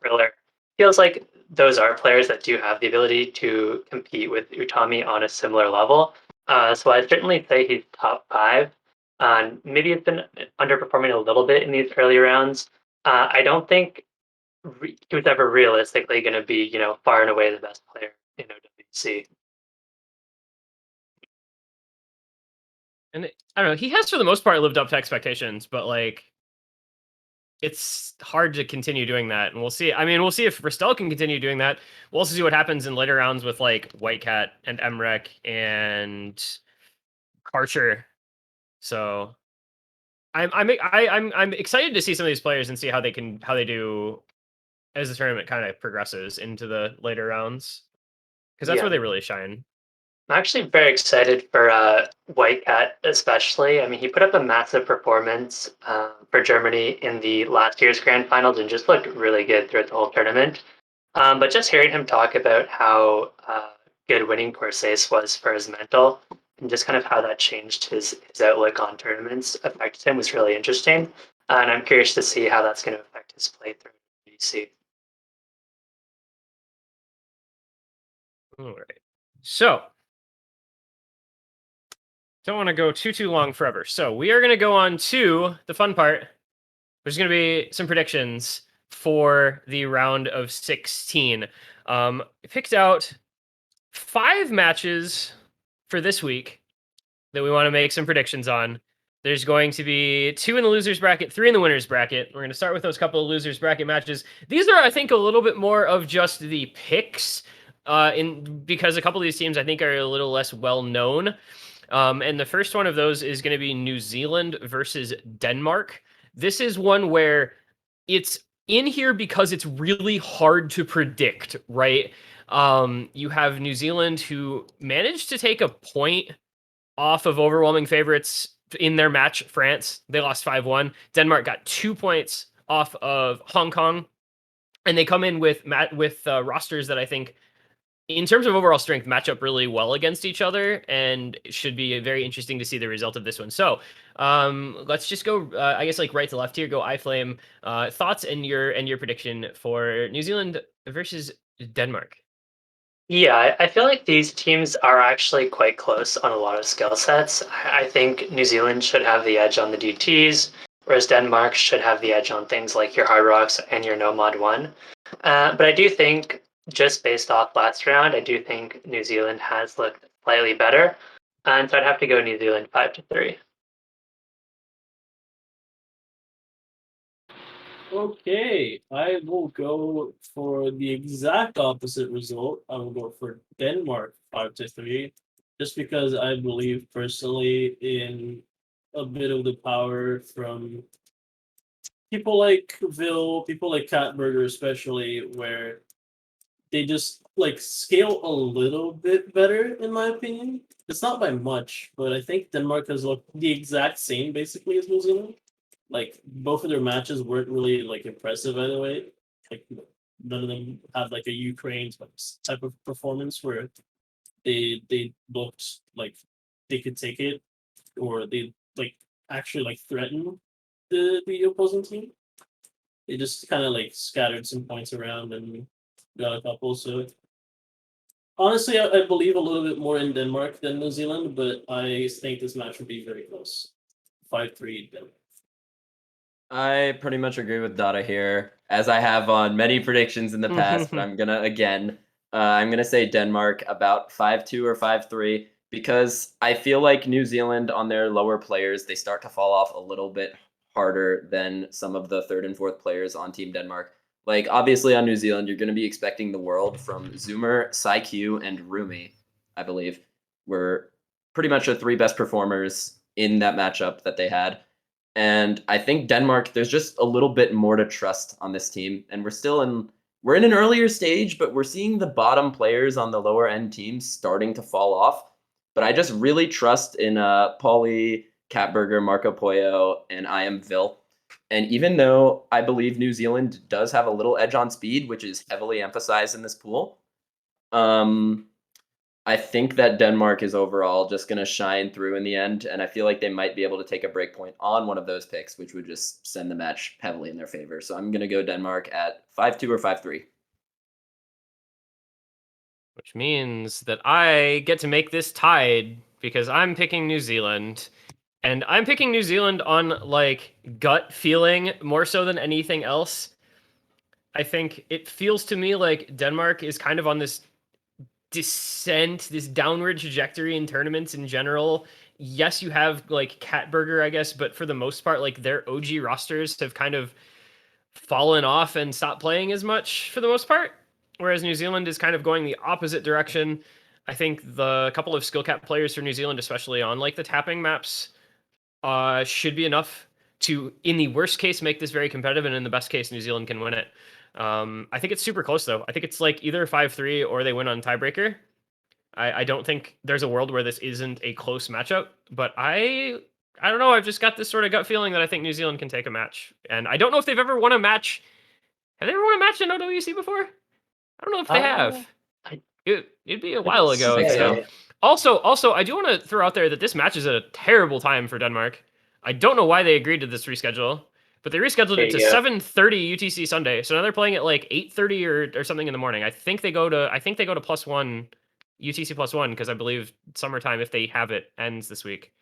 Thriller, feels like those are players that do have the ability to compete with Utami on a similar level. So I'd certainly say he's top 5. Maybe he's been underperforming a little bit in these early rounds. I don't think he was ever realistically going to be, far and away the best player in OWC. And I don't know, he has for the most part lived up to expectations, but like it's hard to continue doing that. And we'll see. I mean, we'll see if Ristel can continue doing that. We'll also see what happens in later rounds with like Whitecat and Emrek and Karcher. So I'm excited to see some of these players and see how they do as the tournament kind of progresses into the later rounds, because that's Yeah. where they really shine. I'm actually very excited for Whitecat, especially. I mean, he put up a massive performance for Germany in the last year's grand finals and just looked really good throughout the whole tournament. But just hearing him talk about how good winning Corsace was for his mental and just kind of how that changed his outlook on tournaments affected him was really interesting. And I'm curious to see how that's going to affect his play through WC. All right. So don't want to go too long forever. So we are going to go on to the fun part, which is going to be some predictions for the round of 16. I picked out 5 matches for this week that we want to make some predictions on. There's going to be 2 in the losers bracket, 3 in the winners bracket. We're going to start with those couple of losers bracket matches. These are, I think, a little bit more of just the picks, because a couple of these teams I think are a little less well known. And the first one of those is going to be New Zealand versus Denmark. This is one where it's in here because it's really hard to predict, right? You have New Zealand, who managed to take a point off of overwhelming favorites in their match, France. They lost 5-1. Denmark got 2 points off of Hong Kong. And they come in with rosters that I think, in terms of overall strength, match up really well against each other, and it should be very interesting to see the result of this one. So let's just go, I guess, like right to left here. Go iFlame. Thoughts and your prediction for New Zealand versus Denmark. Yeah, I feel like these teams are actually quite close on a lot of skill sets. I think New Zealand should have the edge on the DTs, whereas Denmark should have the edge on things like your Hard Rocks and your No Mod 1. But I do think, just based off last round, I do think New Zealand has looked slightly better. And so I'd have to go New Zealand 5-3. Okay, I will go for the exact opposite result. I will go for Denmark 5-3, just because I believe personally in a bit of the power from people like Vil, people like Catburger especially, where they just like scale a little bit better, in my opinion. It's not by much, but I think Denmark has looked the exact same basically as New Zealand. Like both of their matches weren't really like impressive by the way. Like none of them had like a Ukraine type of performance where they looked like they could take it, or they like actually like threaten the opposing team. They just kind of like scattered some points around and got a couple. So honestly, I believe a little bit more in Denmark than New Zealand, but I think this match would be very close. 5-3 Denmark. I pretty much agree with Dada here, as I have on many predictions in the past, but I'm gonna say Denmark about 5-2 or 5-3, because I feel like New Zealand, on their lower players, they start to fall off a little bit harder than some of the 3rd and 4th players on Team Denmark. Like, obviously on New Zealand, you're going to be expecting the world from Zoomer, Psy-Q, and Rumi, I believe, were pretty much the 3 best performers in that matchup that they had. And I think Denmark, there's just a little bit more to trust on this team. And we're in an earlier stage, but we're seeing the bottom players on the lower end teams starting to fall off. But I just really trust in Paulie, Catburger, Marco Pollo, and I am Vil. And even though I believe New Zealand does have a little edge on speed, which is heavily emphasized in this pool, I think that Denmark is overall just going to shine through in the end, and I feel like they might be able to take a break point on one of those picks, which would just send the match heavily in their favor. So I'm going to go Denmark at 5-2 or 5-3. Which means that I get to make this tied because I'm picking New Zealand. And I'm picking New Zealand on like gut feeling more so than anything else. I think it feels to me like Denmark is kind of on this descent, this downward trajectory in tournaments in general. Yes, you have like Catburger, I guess, but for the most part, like their OG rosters have kind of fallen off and stopped playing as much for the most part. Whereas New Zealand is kind of going the opposite direction. I think the couple of skill cap players for New Zealand, especially on like the tapping maps, should be enough to, in the worst case, make this very competitive, and in the best case, New Zealand can win it. I think it's super close, though. I think it's like either 5-3 or they win on tiebreaker. I don't think there's a world where this isn't a close matchup, but I don't know. I've just got this sort of gut feeling that I think New Zealand can take a match, and I don't know if they've ever won a match. Have they ever won a match in OWC before? I don't know if they have. It'd be a while ago. think so. Also, I do want to throw out there that this match is at a terrible time for Denmark. I don't know why they agreed to this reschedule, but they rescheduled it to 7:30 UTC Sunday. So now they're playing at like 8:30 or something in the morning. I think they go to +1 UTC +1 because I believe summertime, if they have it, ends this week.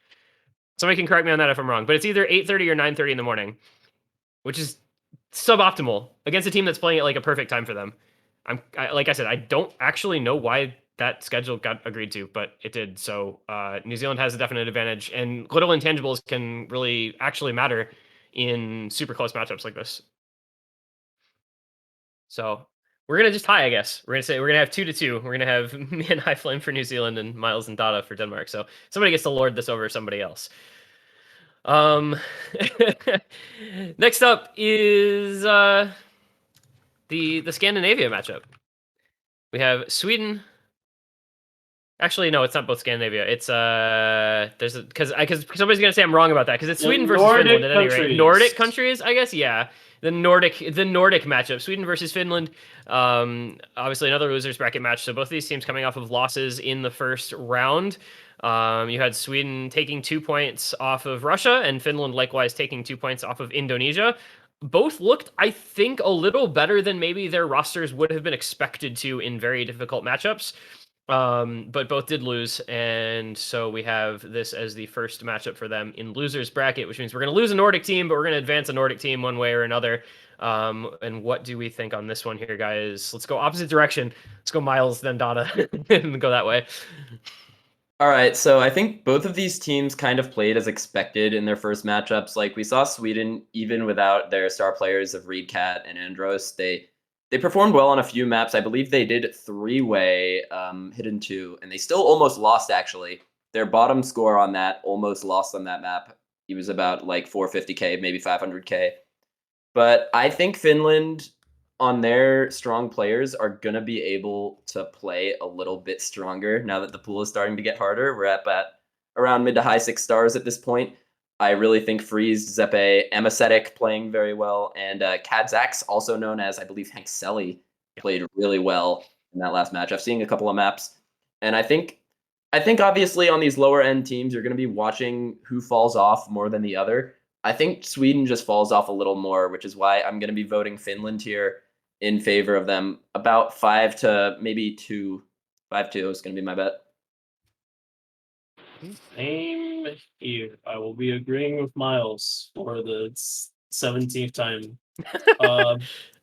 Somebody can correct me on that if I'm wrong, but it's either 8:30 or 9:30 in the morning, which is suboptimal against a team that's playing at like a perfect time for them. Like I said, I don't actually know why that schedule got agreed to, but it did. So New Zealand has a definite advantage, and little intangibles can really actually matter in super close matchups like this. So we're gonna just tie, I guess. We're gonna have 2-2. We're gonna have me and High Flame for New Zealand and Miles and Dada for Denmark. So somebody gets to lord this over somebody else. Next up is the Scandinavia matchup. We have Sweden. Actually, no, it's not both Scandinavia. It's there's because somebody's gonna say I'm wrong about that because it's Sweden versus Finland at any rate. Nordic countries, I guess. Yeah, the Nordic matchup, Sweden versus Finland. Obviously another losers bracket match. So both of these teams coming off of losses in the first round. You had Sweden taking 2 points off of Russia, and Finland likewise taking 2 points off of Indonesia. Both looked, I think, a little better than maybe their rosters would have been expected to in very difficult matchups. But both did lose, and so we have this as the first matchup for them in losers bracket, which means we're going to lose a Nordic team, but we're going to advance a Nordic team one way or another. And what do we think on this one here, guys? Let's go opposite direction. Let's go Miles, then Dada, and go that way. All right, so I think both of these teams kind of played as expected in their first matchups. Like we saw Sweden, even without their star players of Reedcat and Andros, they performed well on a few maps. I believe they did three-way Hidden 2, and they still almost lost, actually. Their bottom score on that almost lost on that map. He was about like 450k, maybe 500k. But I think Finland, on their strong players, are going to be able to play a little bit stronger now that the pool is starting to get harder. We're at around mid to high 6 stars at this point. I really think Freeze, Zeppe, Emacetic playing very well, and Kadzax, also known as, I believe, Hank Selly, played really well in that last match. I've seen a couple of maps, and I think obviously on these lower end teams, you're going to be watching who falls off more than the other. I think Sweden just falls off a little more, which is why I'm going to be voting Finland here in favor of them. About 5 to maybe 2. 5-2 is going to be my bet. Same here. I will be agreeing with Miles for the 17th time. The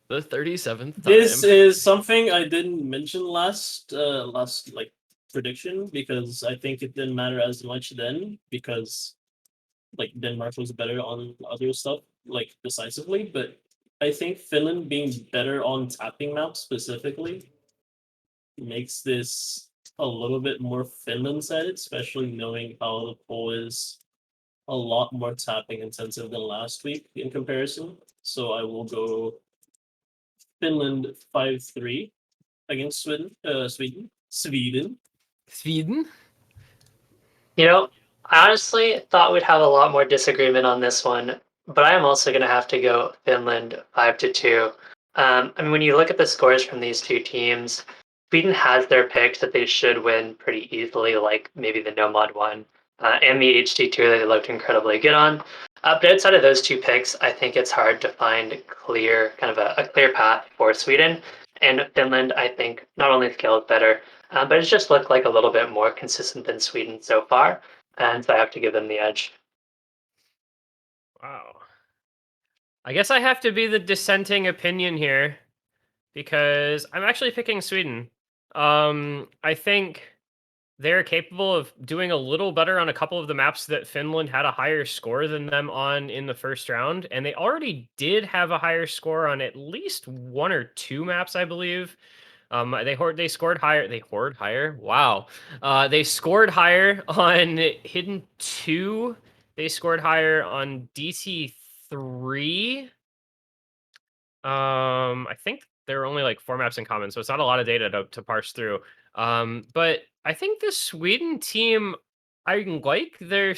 37th time. This is something I didn't mention last like prediction because I think it didn't matter as much then because like Denmark was better on other stuff like decisively, but I think Finland being better on tapping maps specifically makes this a little bit more Finland-sided, especially knowing how the poll is a lot more tapping intensive than last week in comparison. So I will go Finland 5-3 against Sweden. You know, I honestly thought we'd have a lot more disagreement on this one. but I am also going to have to go Finland 5-2. I mean, when you look at the scores from these two teams, Sweden has their picks that they should win pretty easily, like maybe the No Mod one and the HD2 that they looked incredibly good on. But outside of those two picks, I think it's hard to find clear, kind of a clear path for Sweden. And Finland, I think, not only scaled better, but it's just looked like a little bit more consistent than Sweden so far. And so I have to give them the edge. Wow. I guess I have to be the dissenting opinion here because I'm actually picking Sweden. I think they're capable of doing a little better on a couple of the maps that Finland had a higher score than them on in the first round, and they already did have a higher score on at least one or two maps, I believe. They scored higher. They hoard higher. Wow. They scored higher on Hidden 2. They scored higher on DT3. I think there are only like 4 maps in common, so it's not a lot of data to parse through. But I think the Sweden team, I like their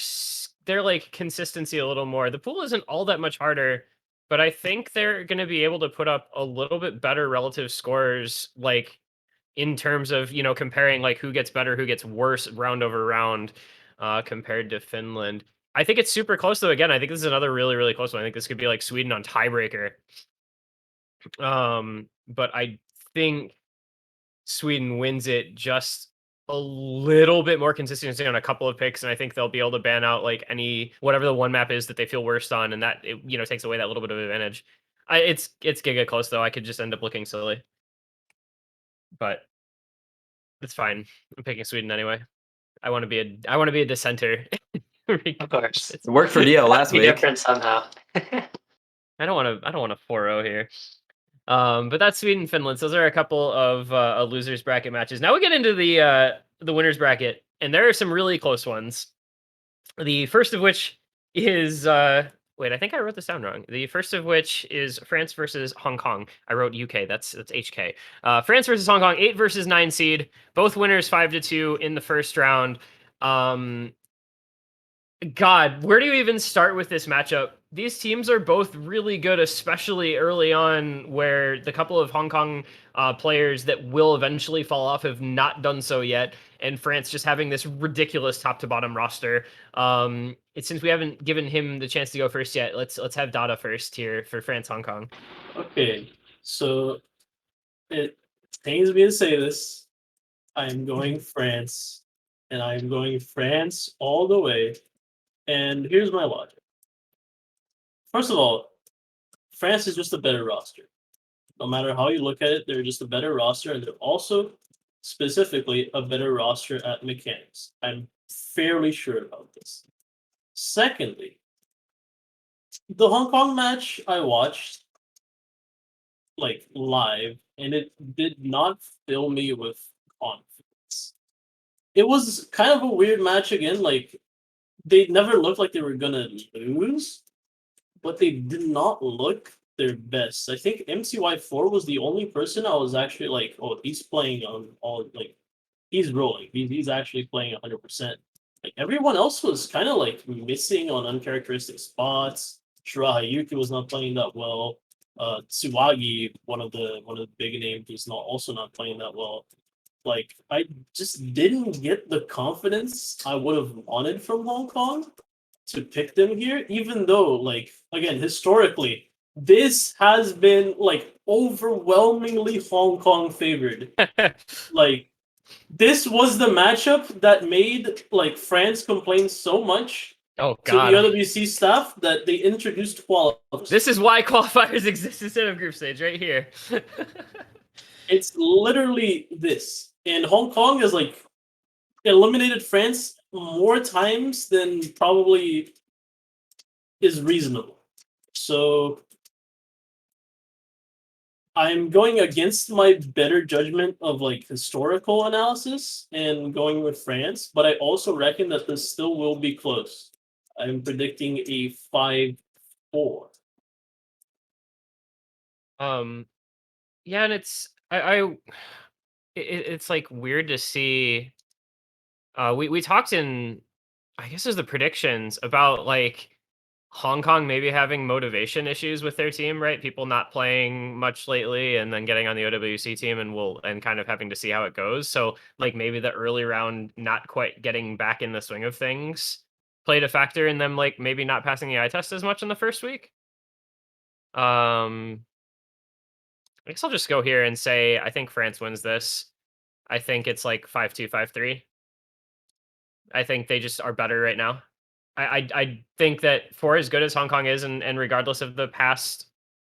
like consistency a little more. The pool isn't all that much harder, but I think they're going to be able to put up a little bit better relative scores, like in terms of comparing like who gets better, who gets worse round over round, compared to Finland. I think it's super close though. Again, I think this is another really really close one. I think this could be like Sweden on tiebreaker. But I think Sweden wins it just a little bit more consistency on a couple of picks, and I think they'll be able to ban out like whatever the one map is that they feel worst on, and that takes away that little bit of advantage. It's giga close though. I could just end up looking silly, but it's fine. I'm picking Sweden anyway. I want to be a dissenter. Of course. It worked for Dio last Be week. different somehow. I don't want to 4-0 here. But that's Sweden, Finland. So those are a couple of a losers bracket matches. Now we get into the winners bracket, and there are some really close ones. The first of which is wait, I think I wrote this down wrong. The first of which is France versus Hong Kong. I wrote UK. That's HK. France versus Hong Kong, 8 versus 9 seed. Both winners 5-2 in the first round. God, where do you even start with this matchup? These teams are both really good, especially early on, where the couple of Hong Kong players that will eventually fall off have not done so yet, and France just having this ridiculous top to bottom roster. Since we haven't given him the chance to go first yet, let's have Dada first here for France Hong Kong. Okay, so it pains me to say this. I'm going France, and I'm going France all the way. And here's my logic. First of all, France is just a better roster. No matter how you look at it, they're just a better roster, and they're also specifically a better roster at mechanics. I'm fairly sure about this. Secondly, the Hong Kong match I watched like live, and it did not fill me with confidence. It was kind of a weird match again. Like, they never looked like they were gonna lose, but they did not look their best. I think MCY4 was the only person I was actually like, oh, he's playing on all, like, he's rolling. He's actually playing 100%. Like, everyone else was kind of like missing on uncharacteristic spots. Shirahayuki was not playing that well. Tsuwagi, one of the big names, was also not playing that well. Like, I just didn't get the confidence I would have wanted from Hong Kong to pick them here, even though, like, again, historically, this has been like overwhelmingly Hong Kong favored. Like, this was the matchup that made like France complain so much Oh to God. the OWC staff that they introduced qualifiers. This is why qualifiers exist instead of group stage, right here. It's literally this. And Hong Kong is like eliminated France more times than probably is reasonable. So I'm going against my better judgment of like historical analysis and going with France, but I also reckon that this still will be close. I'm predicting a 5-4. Yeah, and it's it's like weird to see. We talked in, I guess, it was the predictions about like Hong Kong maybe having motivation issues with their team, right? People not playing much lately and then getting on the OWC team and kind of having to see how it goes. So like maybe the early round not quite getting back in the swing of things played a factor in them like maybe not passing the eye test as much in the first week. I guess I'll just go here and say I think France wins this. I think it's like 5-2, 5-3. I think they just are better right now. I think that for as good as Hong Kong is, and regardless of the past,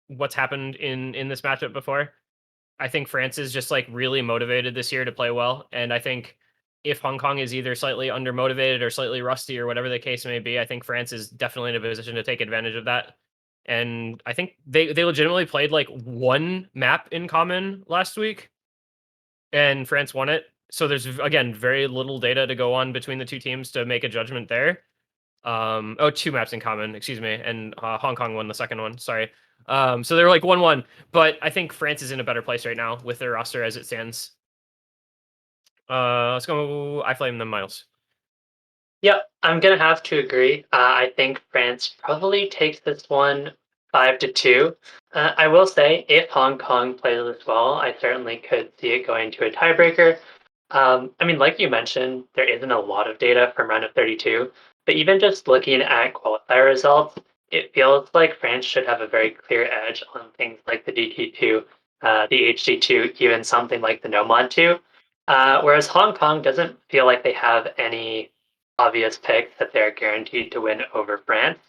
what's happened in this matchup before, I think France is just like really motivated this year to play well. And I think if Hong Kong is either slightly undermotivated or slightly rusty or whatever the case may be, I think France is definitely in a position to take advantage of that. And I think they legitimately played like one map in common last week, and France won it. So there's again very little data to go on between the two teams to make a judgment there. Two maps in common, excuse me, and Hong Kong won the second one. Sorry. So they're like 1-1, but I think France is in a better place right now with their roster as it stands. Let's go. I flame them, Miles. Yep, I'm gonna have to agree. I think France probably takes this one 5-2. I will say, if Hong Kong plays this well, I certainly could see it going to a tiebreaker. I mean, like you mentioned, there isn't a lot of data from round of 32, but even just looking at qualifier results, it feels like France should have a very clear edge on things like the DT2, the HD2, even something like the Nomad 2. Whereas Hong Kong doesn't feel like they have any obvious picks that they're guaranteed to win over France.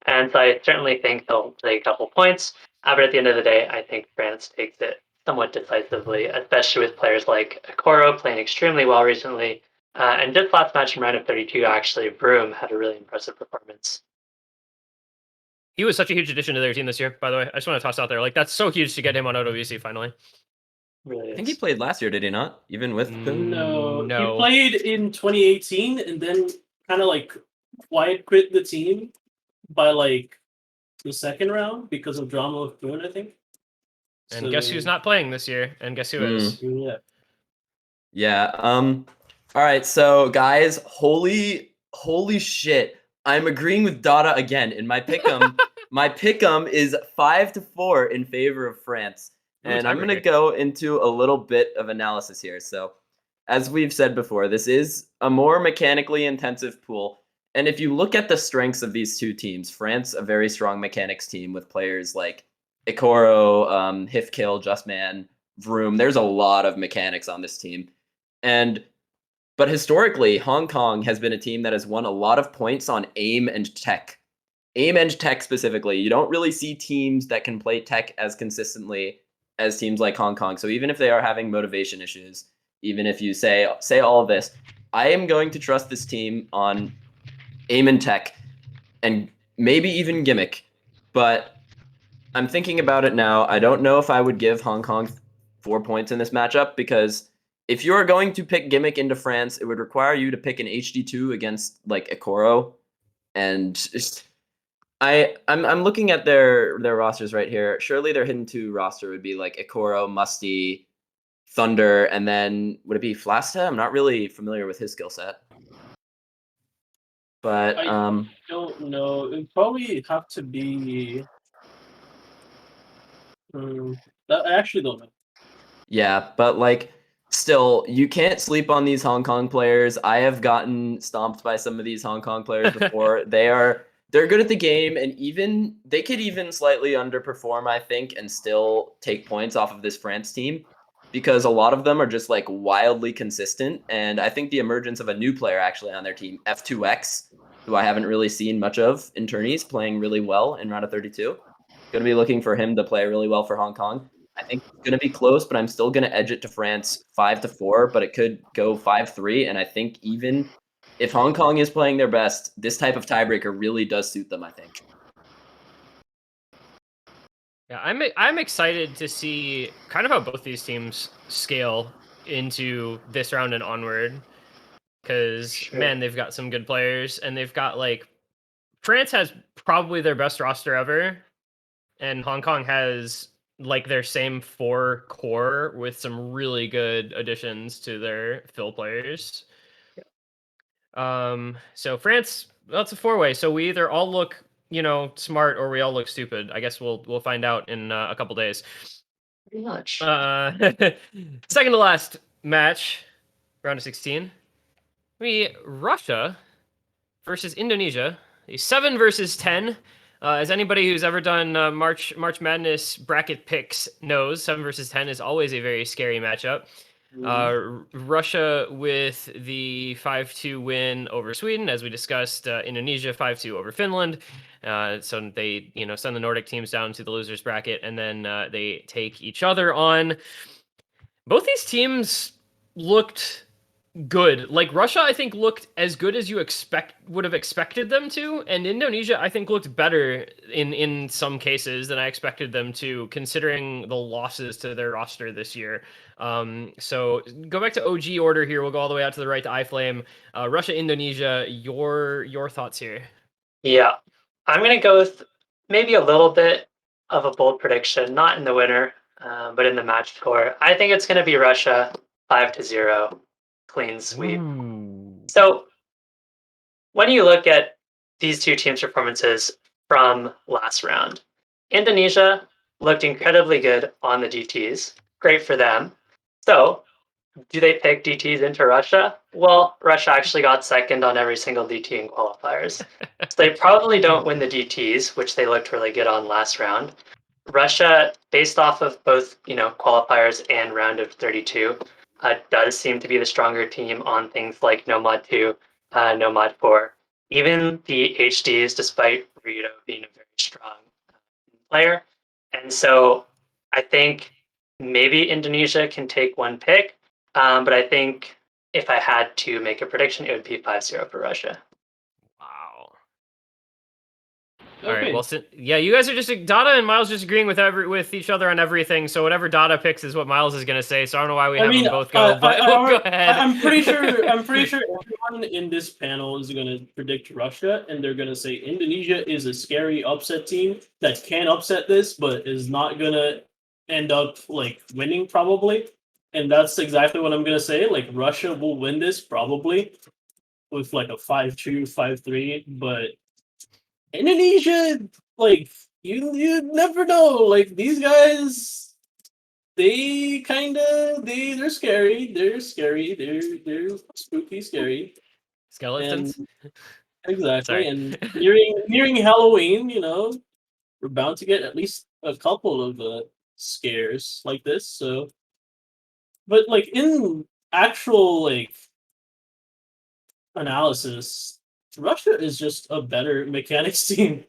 And so I certainly think they'll take a couple points. But at the end of the day, I think France takes it somewhat decisively, especially with players like Okoro playing extremely well recently. And just last match in round of 32, actually, Broom had a really impressive performance. He was such a huge addition to their team this year, by the way. I just want to toss out there. Like, that's so huge to get him on OWC finally. Really I think he played last year, did he not? Even with Poon? No, No. he played in 2018 and then kind of like quiet quit the team by like the second round because of drama with Boone, I think. And guess who's not playing this year? And guess who is? Yeah. Yeah. All right. So guys, holy shit! I'm agreeing with Dada again. In my pick'em, my pick'em is 5-4 in favor of France, Ooh, and I'm gonna tiebreaker. go into a little bit of analysis here. So, as we've said before, this is a more mechanically intensive pool. And if you look at the strengths of these two teams, France, a very strong mechanics team with players like Ikoro, Hifkill, Justman, Vroom. There's a lot of mechanics on this team. But historically, Hong Kong has been a team that has won a lot of points on aim and tech. Aim and tech specifically. You don't really see teams that can play tech as consistently as teams like Hong Kong. So even if they are having motivation issues, even if you say all of this, I am going to trust this team on aim and tech and maybe even gimmick. But I'm thinking about it now. I don't know if I would give Hong Kong 4 points in this matchup because if you are going to pick gimmick into France, it would require you to pick an HD2 against like Ikoro, and I'm looking at their rosters right here. Surely their hidden 2 roster would be like Ikoro, Musty, Thunder, and then would it be Flasta? I'm not really familiar with his skill set. But I don't know. It would probably have to be. I actually don't know. Yeah, but like still, you can't sleep on these Hong Kong players. I have gotten stomped by some of these Hong Kong players before. They're good at the game, and even they could even slightly underperform, I think, and still take points off of this France team because a lot of them are just like wildly consistent. And I think the emergence of a new player actually on their team, F2X, who I haven't really seen much of in tourneys, playing really well in round of 32. Going to be looking for him to play really well for Hong Kong. I think it's going to be close, but I'm still going to edge it to France 5-4, but it could go 5-3. And I think even if Hong Kong is playing their best, this type of tiebreaker really does suit them, I think. Yeah, I'm excited to see kind of how both these teams scale into this round and onward. Because man, they've got some good players, and they've got like France has probably their best roster ever, and Hong Kong has like their same 4 core with some really good additions to their fill players. So France, well, it's a 4-way. So we either all look smart or we all look stupid. I guess we'll find out in a couple days. Pretty much. Second to last match, round of 16. Russia versus Indonesia, a 7 versus 10. As anybody who's ever done March Madness bracket picks knows, 7 versus 10 is always a very scary matchup. Russia with the 5-2 win over Sweden, as we discussed. Indonesia 5-2 over Finland. So they send the Nordic teams down to the losers bracket, and then they take each other on. Both these teams looked good. Like Russia, I think looked as good as you would have expected them to, and Indonesia, I think looked better in some cases than I expected them to, considering the losses to their roster this year. So go back to OG order here. We'll go all the way out to the right to iFlame. Russia, Indonesia. Your thoughts here? Yeah, I'm gonna go with maybe a little bit of a bold prediction, not in the winner, but in the match score. I think it's gonna be Russia 5-0. Clean sweep. So when you look at these two teams' performances from last round, Indonesia looked incredibly good on the DTs. Great for them. So do they pick DTs into Russia? Well, Russia actually got second on every single DT in qualifiers. So they probably don't win the DTs, which they looked really good on last round. Russia, based off of both qualifiers and round of 32, does seem to be the stronger team on things like No Mod 2, No Mod 4. Even the HDs, despite Rito being a very strong player. And so I think maybe Indonesia can take one pick, but I think if I had to make a prediction, it would be 5-0 for Russia. Wow. Okay. All right. Well, yeah, you guys are just Dada and Miles just agreeing with each other on everything. So whatever Dada picks is what Miles is gonna say. So I don't know why we have them both go. But we'll go ahead. I'm pretty sure everyone in this panel is gonna predict Russia, and they're gonna say Indonesia is a scary upset team that can upset this, but is not gonna end up like winning probably. And that's exactly what I'm gonna say. Like Russia will win this probably with like a 5-2, 5-3, but Indonesia, like you never know. Like these guys, they're scary. They're scary. They're spooky, scary. Skeletons. And, exactly. Sorry. And nearing Halloween, we're bound to get at least a couple of scares like this. So, but like in actual like analysis, Russia is just a better mechanics team.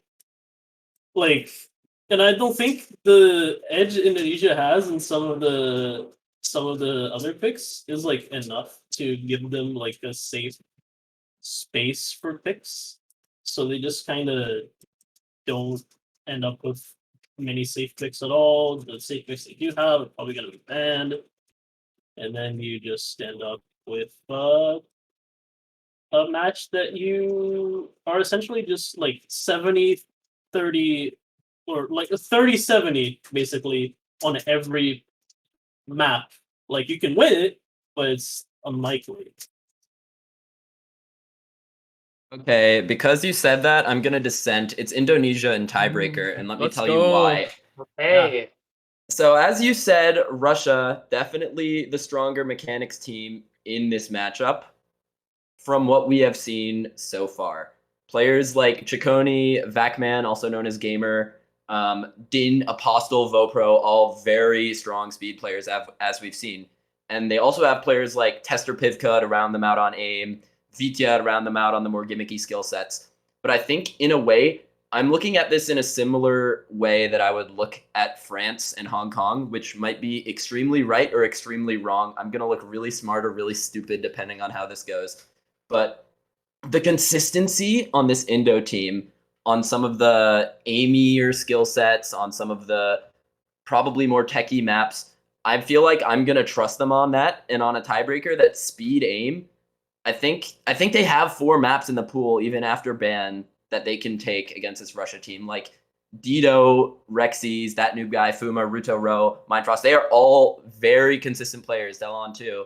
Like, and I don't think the edge Indonesia has in some of the other picks is like enough to give them like a safe space for picks. So they just kind of don't end up with many safe picks at all. The safe picks they do have are probably going to be banned, and then you just end up with a match that you are essentially just like 70-30 or like a 30-70 basically on every map. Like you can win it, but it's unlikely. Okay, because you said that, I'm gonna dissent. It's Indonesia and tiebreaker, and let me Let's tell you go. why. Hey. So as you said, Russia, definitely the stronger mechanics team in this matchup from what we have seen so far. Players like Ciccone, Vacman, also known as Gamer, Din, Apostle, Vopro, all very strong speed players as we've seen. And they also have players like Tester Pivka to round them out on aim, Vitya to round them out on the more gimmicky skill sets. But I think in a way, I'm looking at this in a similar way that I would look at France and Hong Kong, which might be extremely right or extremely wrong. I'm going to look really smart or really stupid depending on how this goes. But the consistency on this Indo team, on some of the aimier skill sets, on some of the probably more techie maps, I feel like I'm going to trust them on that. And on a tiebreaker, that speed aim, I think they have 4 maps in the pool, even after ban, that they can take against this Russia team. Like Dido, Rexys, that new guy, Fuma, Ruto Ro, Mindfrost, they are all very consistent players. Delon too.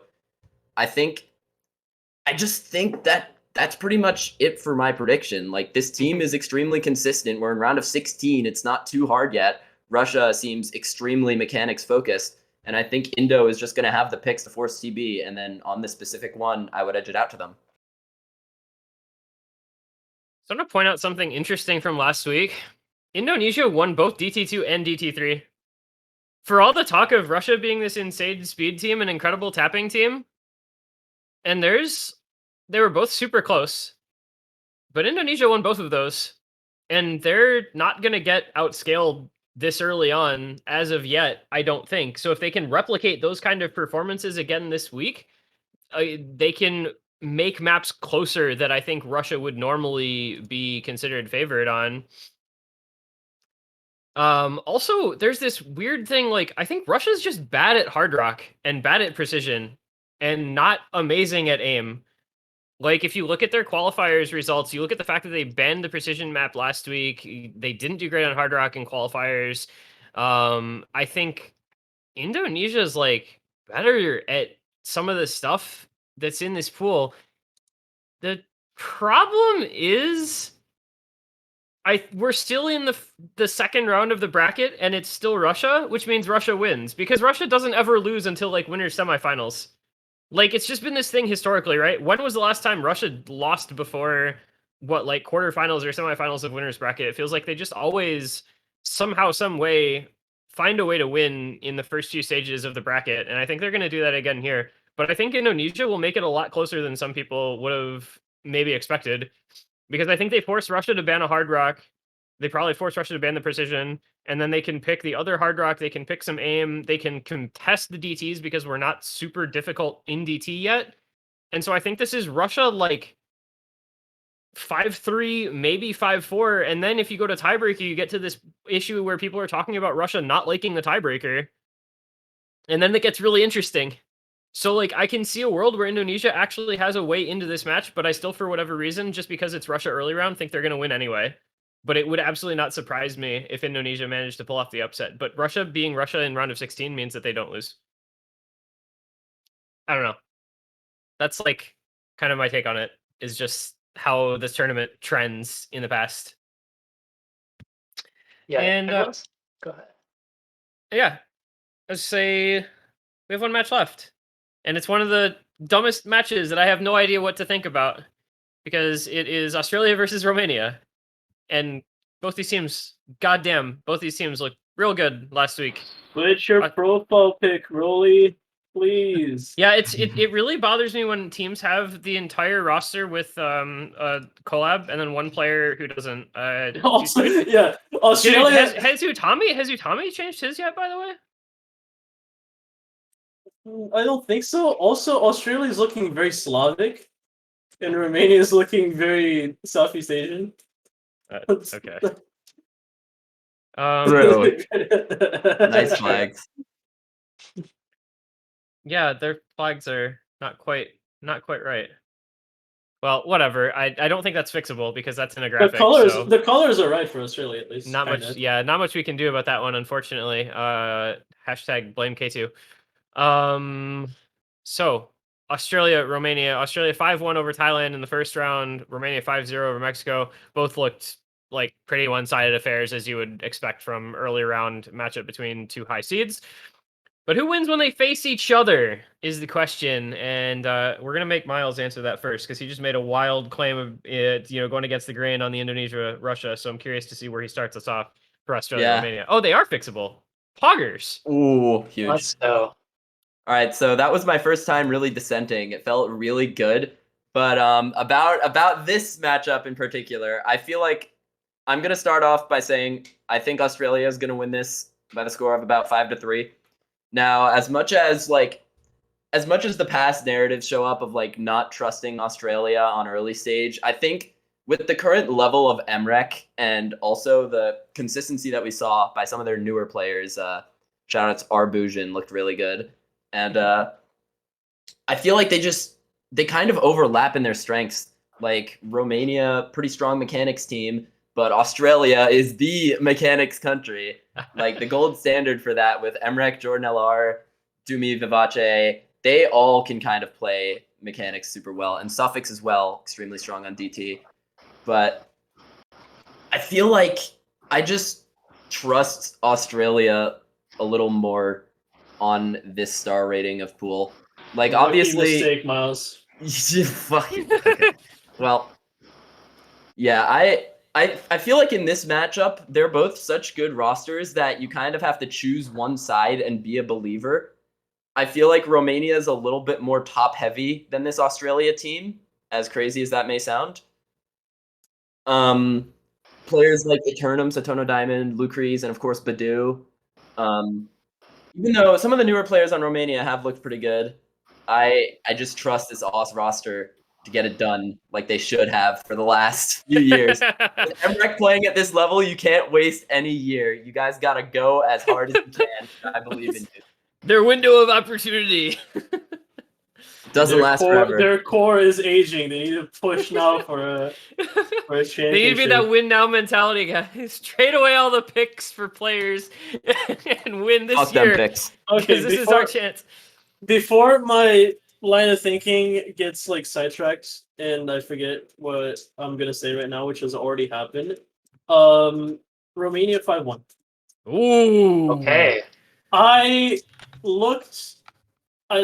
I just think that that's pretty much it for my prediction. Like, this team is extremely consistent. We're in round of 16. It's not too hard yet. Russia seems extremely mechanics focused. And I think Indo is just going to have the picks to force TB. And then on this specific one, I would edge it out to them. So I'm going to point out something interesting from last week. Indonesia won both DT2 and DT3. For all the talk of Russia being this insane speed team and incredible tapping team, and they were both super close, but Indonesia won both of those, and they're not going to get outscaled this early on as of yet, I don't think. So if they can replicate those kind of performances again this week, they can make maps closer that I think Russia would normally be considered favored on. Also, there's this weird thing, like, I think Russia's just bad at hard rock and bad at precision and not amazing at aim. Like, if you look at their qualifiers results, you look at the fact that they banned the precision map last week, they didn't do great on hard rock in qualifiers. I think Indonesia is like better at some of the stuff that's in this pool. The problem is we're still in the second round of the bracket, and it's still Russia, which means Russia wins, because Russia doesn't ever lose until like winners semifinals. Like, it's just been this thing historically, right? When was the last time Russia lost before like quarterfinals or semifinals of winners bracket? It feels like they just always somehow, some way find a way to win in the first few stages of the bracket, and I think they're going to do that again here. But I think Indonesia will make it a lot closer than some people would have maybe expected, because I think they forced Russia to ban a hard rock. They probably forced Russia to ban the precision, and then they can pick the other hard rock. They can pick some aim. They can contest the DTs because we're not super difficult in DT yet. And so I think this is Russia like 5-3, maybe 5-4. And then if you go to tiebreaker, you get to this issue where people are talking about Russia not liking the tiebreaker. And then it gets really interesting. So, like, I can see a world where Indonesia actually has a way into this match, but I still, for whatever reason, just because it's Russia early round, think they're going to win anyway. But it would absolutely not surprise me if Indonesia managed to pull off the upset. But Russia being Russia in round of 16 means that they don't lose. I don't know. That's, like, kind of my take on it, is just how this tournament trends in the past. Yeah, And, go ahead. Yeah. Let's say we have one match left. And it's one of the dumbest matches that I have no idea what to think about, because it is Australia versus Romania. And both these teams, goddamn, both these teams look real good last week. Switch your profile pic, Rolly, please. Yeah, it really bothers me when teams have the entire roster with a collab and then one player who doesn't. Also, yeah, Australia. Dude, has Utami changed his yet, by the way? I don't think so. Also, Australia is looking very Slavic, and Romania is looking very Southeast Asian. Okay. Really? Nice flags. Yeah, their flags are not quite right. Well, whatever. I don't think that's fixable because that's in a graphic. The colors are right for Australia, at least. Not much. Yeah, not much we can do about that one, unfortunately. Hashtag blame K2. So Australia, Romania. Australia 5-1 over Thailand in the first round. Romania 5-0 over Mexico. Both looked like pretty one-sided affairs, as you would expect from early round matchup between two high seeds. But who wins when they face each other is the question, and we're gonna make Miles answer that first because he just made a wild claim of it, going against the grain on the Indonesia-Russia. So I'm curious to see where he starts us off for Australia, Romania. Oh, they are fixable. Poggers. Ooh, huge. Let's go. All right, so that was my first time really dissenting. It felt really good, but about this matchup in particular, I feel like I'm gonna start off by saying I think Australia is gonna win this by the score of about 5-3. Now, as much as the past narratives show up of like not trusting Australia on early stage, I think with the current level of MREC and also the consistency that we saw by some of their newer players, shout out to Arbuzhin, looked really good. And I feel like they kind of overlap in their strengths. Like Romania, pretty strong mechanics team, but Australia is the mechanics country. Like the gold standard for that with Emrek, Jordan LR, Dumi, Vivace, they all can kind of play mechanics super well, and Suffix as well, extremely strong on DT. But I feel like I just trust Australia a little more on this star rating of pool. Like, Rookie obviously, mistake, Miles. fucking okay. Well, yeah, I feel like in this matchup, they're both such good rosters that you kind of have to choose one side and be a believer. I feel like Romania is a little bit more top heavy than this Australia team, as crazy as that may sound. Players like Eternum, Satono Diamond, Lucrez, and of course Badu. Even though some of the newer players on Romania have looked pretty good, I just trust this Aus roster to get it done like they should have for the last few years. With MREC playing at this level, you can't waste any year. You guys gotta go as hard as you can. I believe in you. Their window of opportunity. Doesn't last forever. Their core is aging. They need to push now for a championship. They need to be that win now mentality, guys. Trade away all the picks for players and win this Fuck year. them picks. Okay, Because this is our chance. Before my line of thinking gets like sidetracked and I forget what I'm gonna say right now, which has already happened. Romania 5-1. Ooh. Okay. I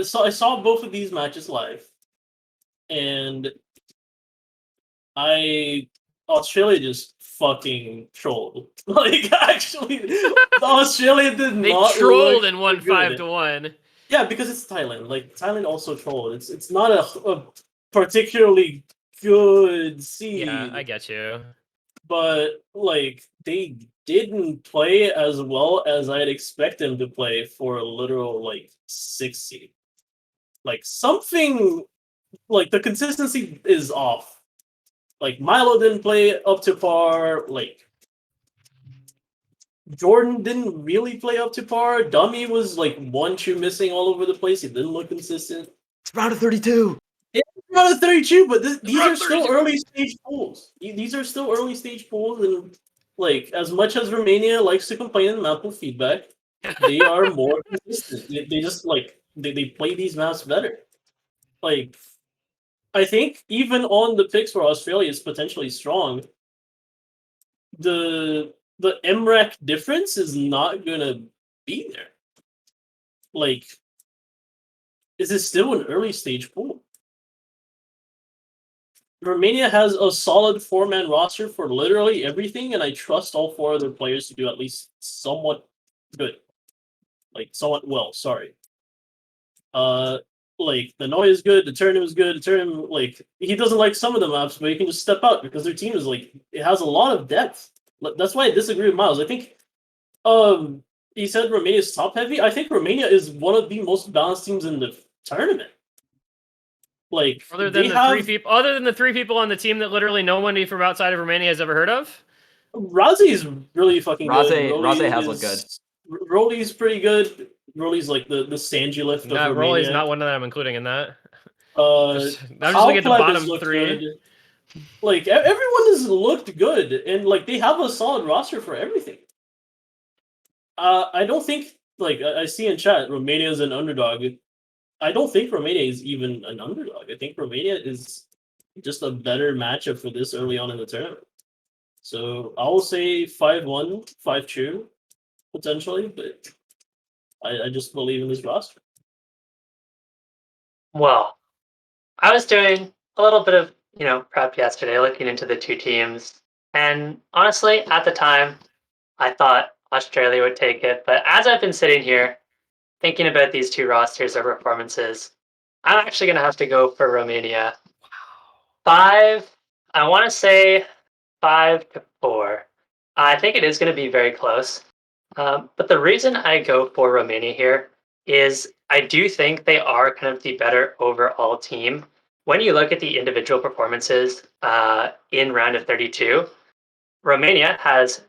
saw both of these matches live, and Australia just fucking trolled. Like, actually, Australia did They not trolled look and won good. 5-1. Yeah, because it's Thailand. Like, Thailand also trolled. It's not a particularly good seed. Yeah, I get you. But like they didn't play as well as I'd expect them to play for a literal like 6 seed. Like something like the consistency is off. Like Milo didn't play up to par, like Jordan didn't really play up to par. Dummy was like 1-2 missing all over the place. He didn't look consistent. It's round of 32. Round of 32, but these Round are of still 32. early stage pools. These are still early stage pools, and like as much as Romania likes to complain in map pool feedback, they are more consistent. They just like they play these maps better. Like I think even on the picks where Australia is potentially strong, the MREC difference is not gonna be there. Like, this is still an early stage pool. Romania has a solid 4-man roster for literally everything, and I trust all 4 other players to do at least somewhat good. Like, somewhat well, sorry. Like, the Noi is good, the Turnham is good, the Turnham, like, he doesn't like some of the maps, but he can just step out because their team is, like, it has a lot of depth. That's why I disagree with Miles. I think, he said Romania is top-heavy. I think Romania is one of the most balanced teams in the tournament. Like Other than the 3 people on the team that literally nobody from outside of Romania has ever heard of. Razi is really fucking good. Razi has looked good. Rolly's pretty good. Rolly's like the Sanji lift of Romania. Rolly's not one that I'm including in that. I'm just looking at the bottom 3. Good. Like everyone has looked good, and like they have a solid roster for everything. I don't think like I see in chat Romania is an underdog. I don't think Romania is even an underdog. I think Romania is just a better matchup for this early on in the tournament. So I will say 5-1, 5-2, potentially, but I just believe in this roster. Well, I was doing a little bit of, prep yesterday, looking into the 2 teams. And honestly, at the time, I thought Australia would take it. But as I've been sitting here, thinking about these 2 rosters or performances, I'm actually going to have to go for Romania. 5, I want to say 5-4. I think it is going to be very close. But the reason I go for Romania here is I do think they are kind of the better overall team. When you look at the individual performances in round of 32, Romania has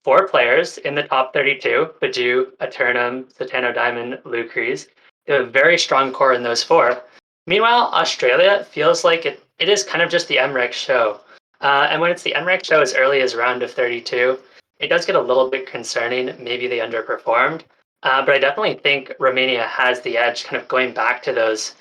4 players in the top 32, Badu, Eternum, Satano Diamond, Lucrez. They have a very strong core in those 4. Meanwhile, Australia feels like it is kind of just the MREC show. And when it's the MREC show as early as round of 32, it does get a little bit concerning. Maybe they underperformed. But I definitely think Romania has the edge kind of going back to those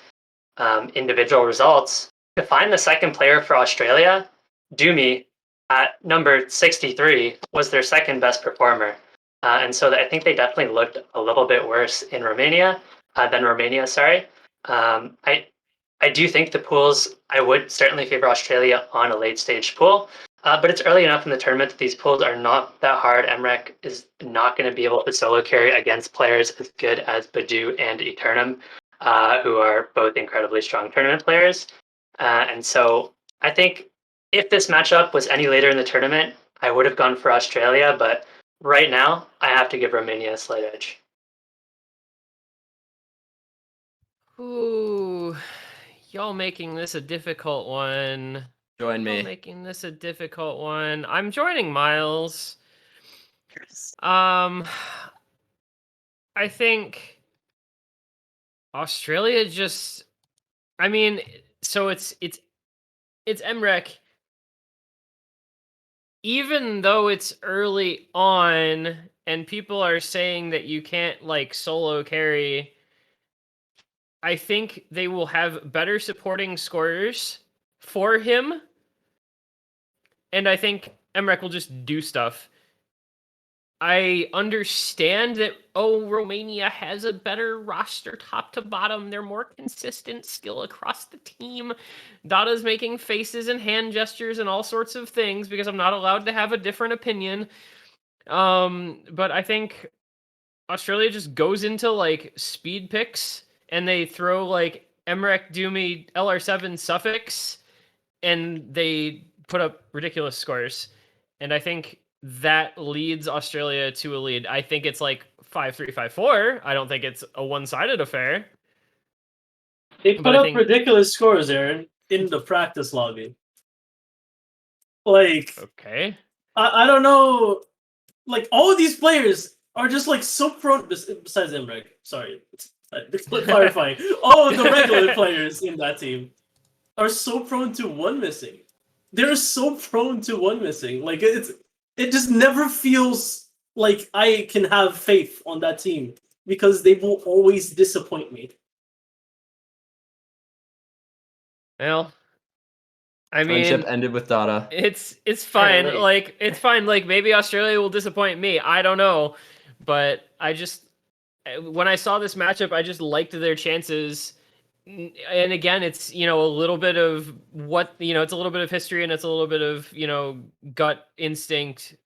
individual results, to find the second player for Australia, Doomy, at number 63, was their second best performer. And so I think they definitely looked a little bit worse in Romania than Romania, sorry. I do think the pools, I would certainly favor Australia on a late stage pool, but it's early enough in the tournament that these pools are not that hard. MREC is not going to be able to solo carry against players as good as Badu and Eternum, who are both incredibly strong tournament players. And so I think if this matchup was any later in the tournament, I would have gone for Australia, but right now I have to give Romania a slight edge. Ooh, y'all making this a difficult one. Join Y'all me. making this a difficult one. I'm joining Miles. I think Australia just, I mean, so it's MREC. Even though it's early on and people are saying that you can't like solo carry, I think they will have better supporting scorers for him. And I think MREC will just do stuff. I understand that, Romania has a better roster top to bottom. They're more consistent skill across the team. Dada's making faces and hand gestures and all sorts of things because I'm not allowed to have a different opinion. But I think Australia just goes into like speed picks and they throw like MREC Doomy LR7 suffix and they put up ridiculous scores. And I think that leads Australia to a lead. I think it's like 5-3, 5-4. I don't think it's a one-sided affair. They But put I up think- ridiculous scores, Aaron, in the practice lobby. Like, Okay. I don't know. Like, all of these players are just like so prone. Besides MREC, sorry, clarifying. All of the regular players in that team are so prone to one missing. They're so prone to one missing. Like it just never feels like I can have faith on that team because they will always disappoint me. Well, I Friendship mean, ended with Dada. it's fine. Really? Like, it's fine. Like, maybe Australia will disappoint me. I don't know. But I just, when I saw this matchup, I just liked their chances. And again, it's, a little bit of it's a little bit of history and it's a little bit of, gut instinct.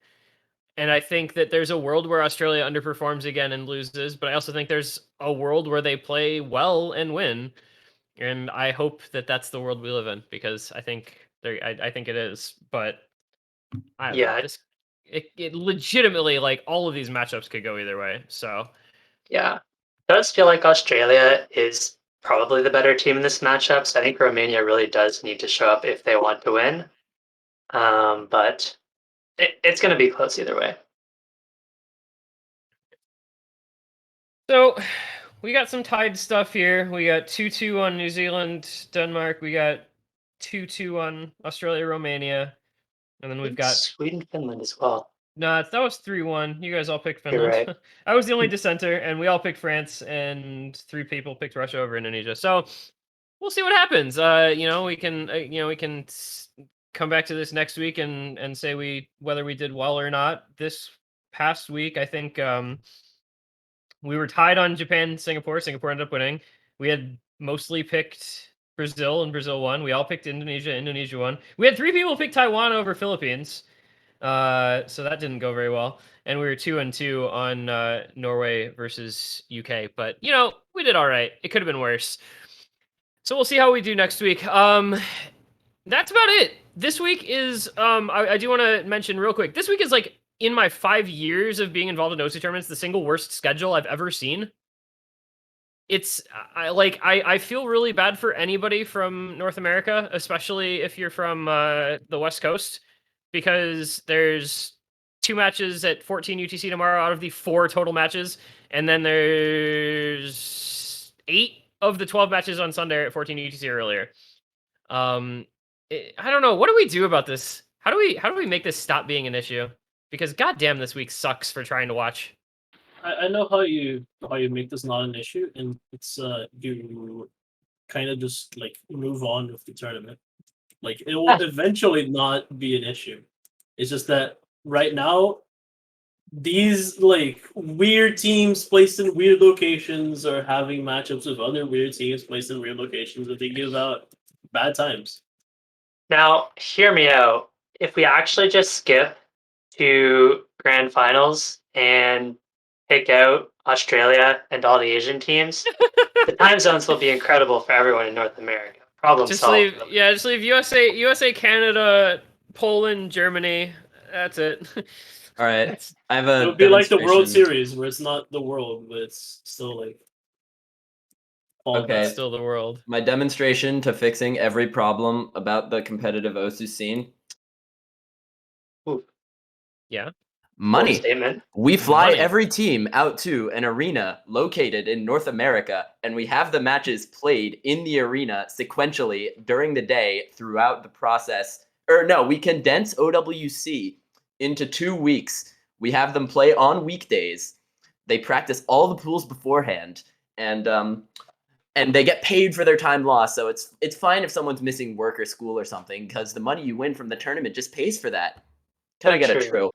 And I think that there's a world where Australia underperforms again and loses, but I also think there's a world where they play well and win. And I hope that that's the world we live in because I think I think it is. But I don't know. Yeah. It legitimately, like, all of these matchups could go either way. So Yeah. It does feel like Australia is probably the better team in this matchup. So I think Romania really does need to show up if they want to win. But it's going to be close either way. So we got some tied stuff here. We got 2-2 on New Zealand, Denmark. We got 2-2 on Australia, Romania. And then we've got Sweden, Finland as well. no, that was 3-1. You guys all picked You're Finland. right. I was the only dissenter, and we all picked France, and 3 people picked Russia over Indonesia. So we'll see what happens. We can come back to this next week and say whether we did well or not. This past week, I think we were tied on Japan, Singapore. Singapore ended up winning. We had mostly picked Brazil, and Brazil won. We all picked Indonesia. Indonesia won. We had 3 people pick Taiwan over Philippines. So that didn't go very well. And we were 2-2 on Norway versus UK. But we did all right. It could have been worse. So we'll see how we do next week. That's about it. This week is I do want to mention real quick. This week is like in my 5 years of being involved in OC tournaments, the single worst schedule I've ever seen. It's I feel really bad for anybody from North America, especially if you're from the West Coast, because there's 2 matches at 14 UTC tomorrow out of the 4 total matches, and then there's 8 of the 12 matches on Sunday at 14 UTC earlier. I don't know. What do we do about this? How do we make this stop being an issue? Because goddamn, this week sucks for trying to watch. I know how you make this not an issue, and it's you kind of just like move on with the tournament. Like it will eventually not be an issue. It's just that right now, these like weird teams placed in weird locations are having matchups with other weird teams placed in weird locations that they give out bad times. Now, hear me out. If we actually just skip to grand finals and pick out Australia and all the Asian teams, the time zones will be incredible for everyone in North America. Problem Just solved. leave, yeah, just leave USA, Canada, Poland, Germany. That's it. All right, That's- I have a It would be like the World demonstration. Series, where it's not the world, but it's still like all Okay. That's still the world. My demonstration to fixing every problem about the competitive OSU scene. Ooh, Yeah. bold Money. statement. We fly Money. every team out to an arena located in North America, and we have the matches played in the arena sequentially during the day throughout the process. Or no, we condense OWC into 2 weeks. We have them play on weekdays. They practice all the pools beforehand, and they get paid for their time lost. So it's fine if someone's missing work or school or something, because the money you win from the tournament just pays for that. Can I get a True. true?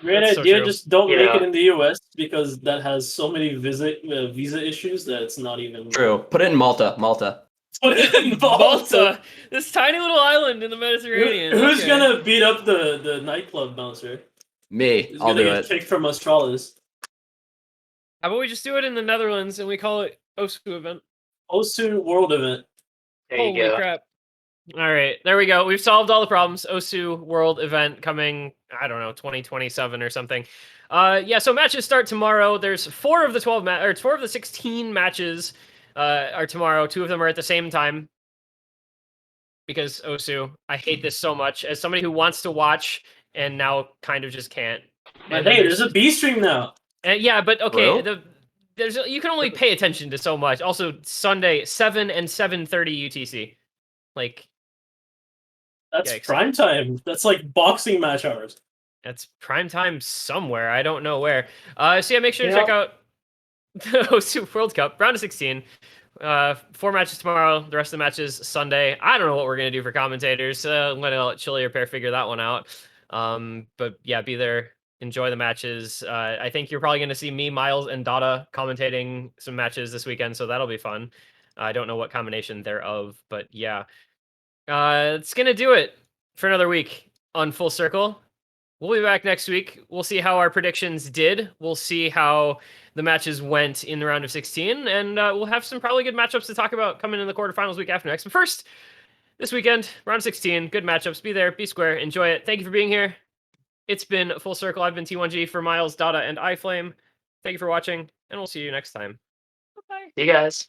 great That's so idea. true. Just don't You make know. it in the US because that has so many visa issues that it's not even True. Put it in Malta. Malta. Put it in Malta, this tiny little island in the Mediterranean. Who's Okay. gonna beat up the nightclub bouncer? Me. Who's I'll gonna do get it. kicked from Australis? How about we just do it in the Netherlands and we call it OSU event? OSU World Event. There you Holy go. crap! All right, there we go. We've solved all the problems. OSU World event coming, I don't know, 2027 or something. Yeah, so matches start tomorrow. There's 4 of the 12 or 4 of the 16 matches are tomorrow. 2 of them are at the same time. Because OSU, I hate this so much. As somebody who wants to watch and now kind of just can't. But And then hey, there's a B stream now. yeah, but okay, Bro? you can only pay attention to so much. Also, Sunday 7 and 7:30 UTC. Like, That's yikes. prime time. That's like boxing match hours. That's prime time somewhere. I don't know where. So yeah, make sure to Yeah. check out the OSU World Cup round of 16. 4 matches tomorrow. The rest of the matches Sunday. I don't know what we're gonna do for commentators. I'm gonna let Chili or Pear figure that one out. But yeah, be there. Enjoy the matches. I think you're probably gonna see me, Miles, and Dada commentating some matches this weekend, so that'll be fun. I don't know what combination thereof, but yeah. It's gonna do it for another week on Full Circle. We'll be back next week. We'll see how our predictions did. We'll see how the matches went in the round of 16, and we'll have some probably good matchups to talk about coming in the quarterfinals week after next. But first, this weekend, round of 16, good matchups. Be there, be square, enjoy it. Thank you for being here. It's been Full Circle. I've been T1G for Miles, Dada, and iFlame. Thank you for watching, and we'll see you next time. Bye-bye. You guys.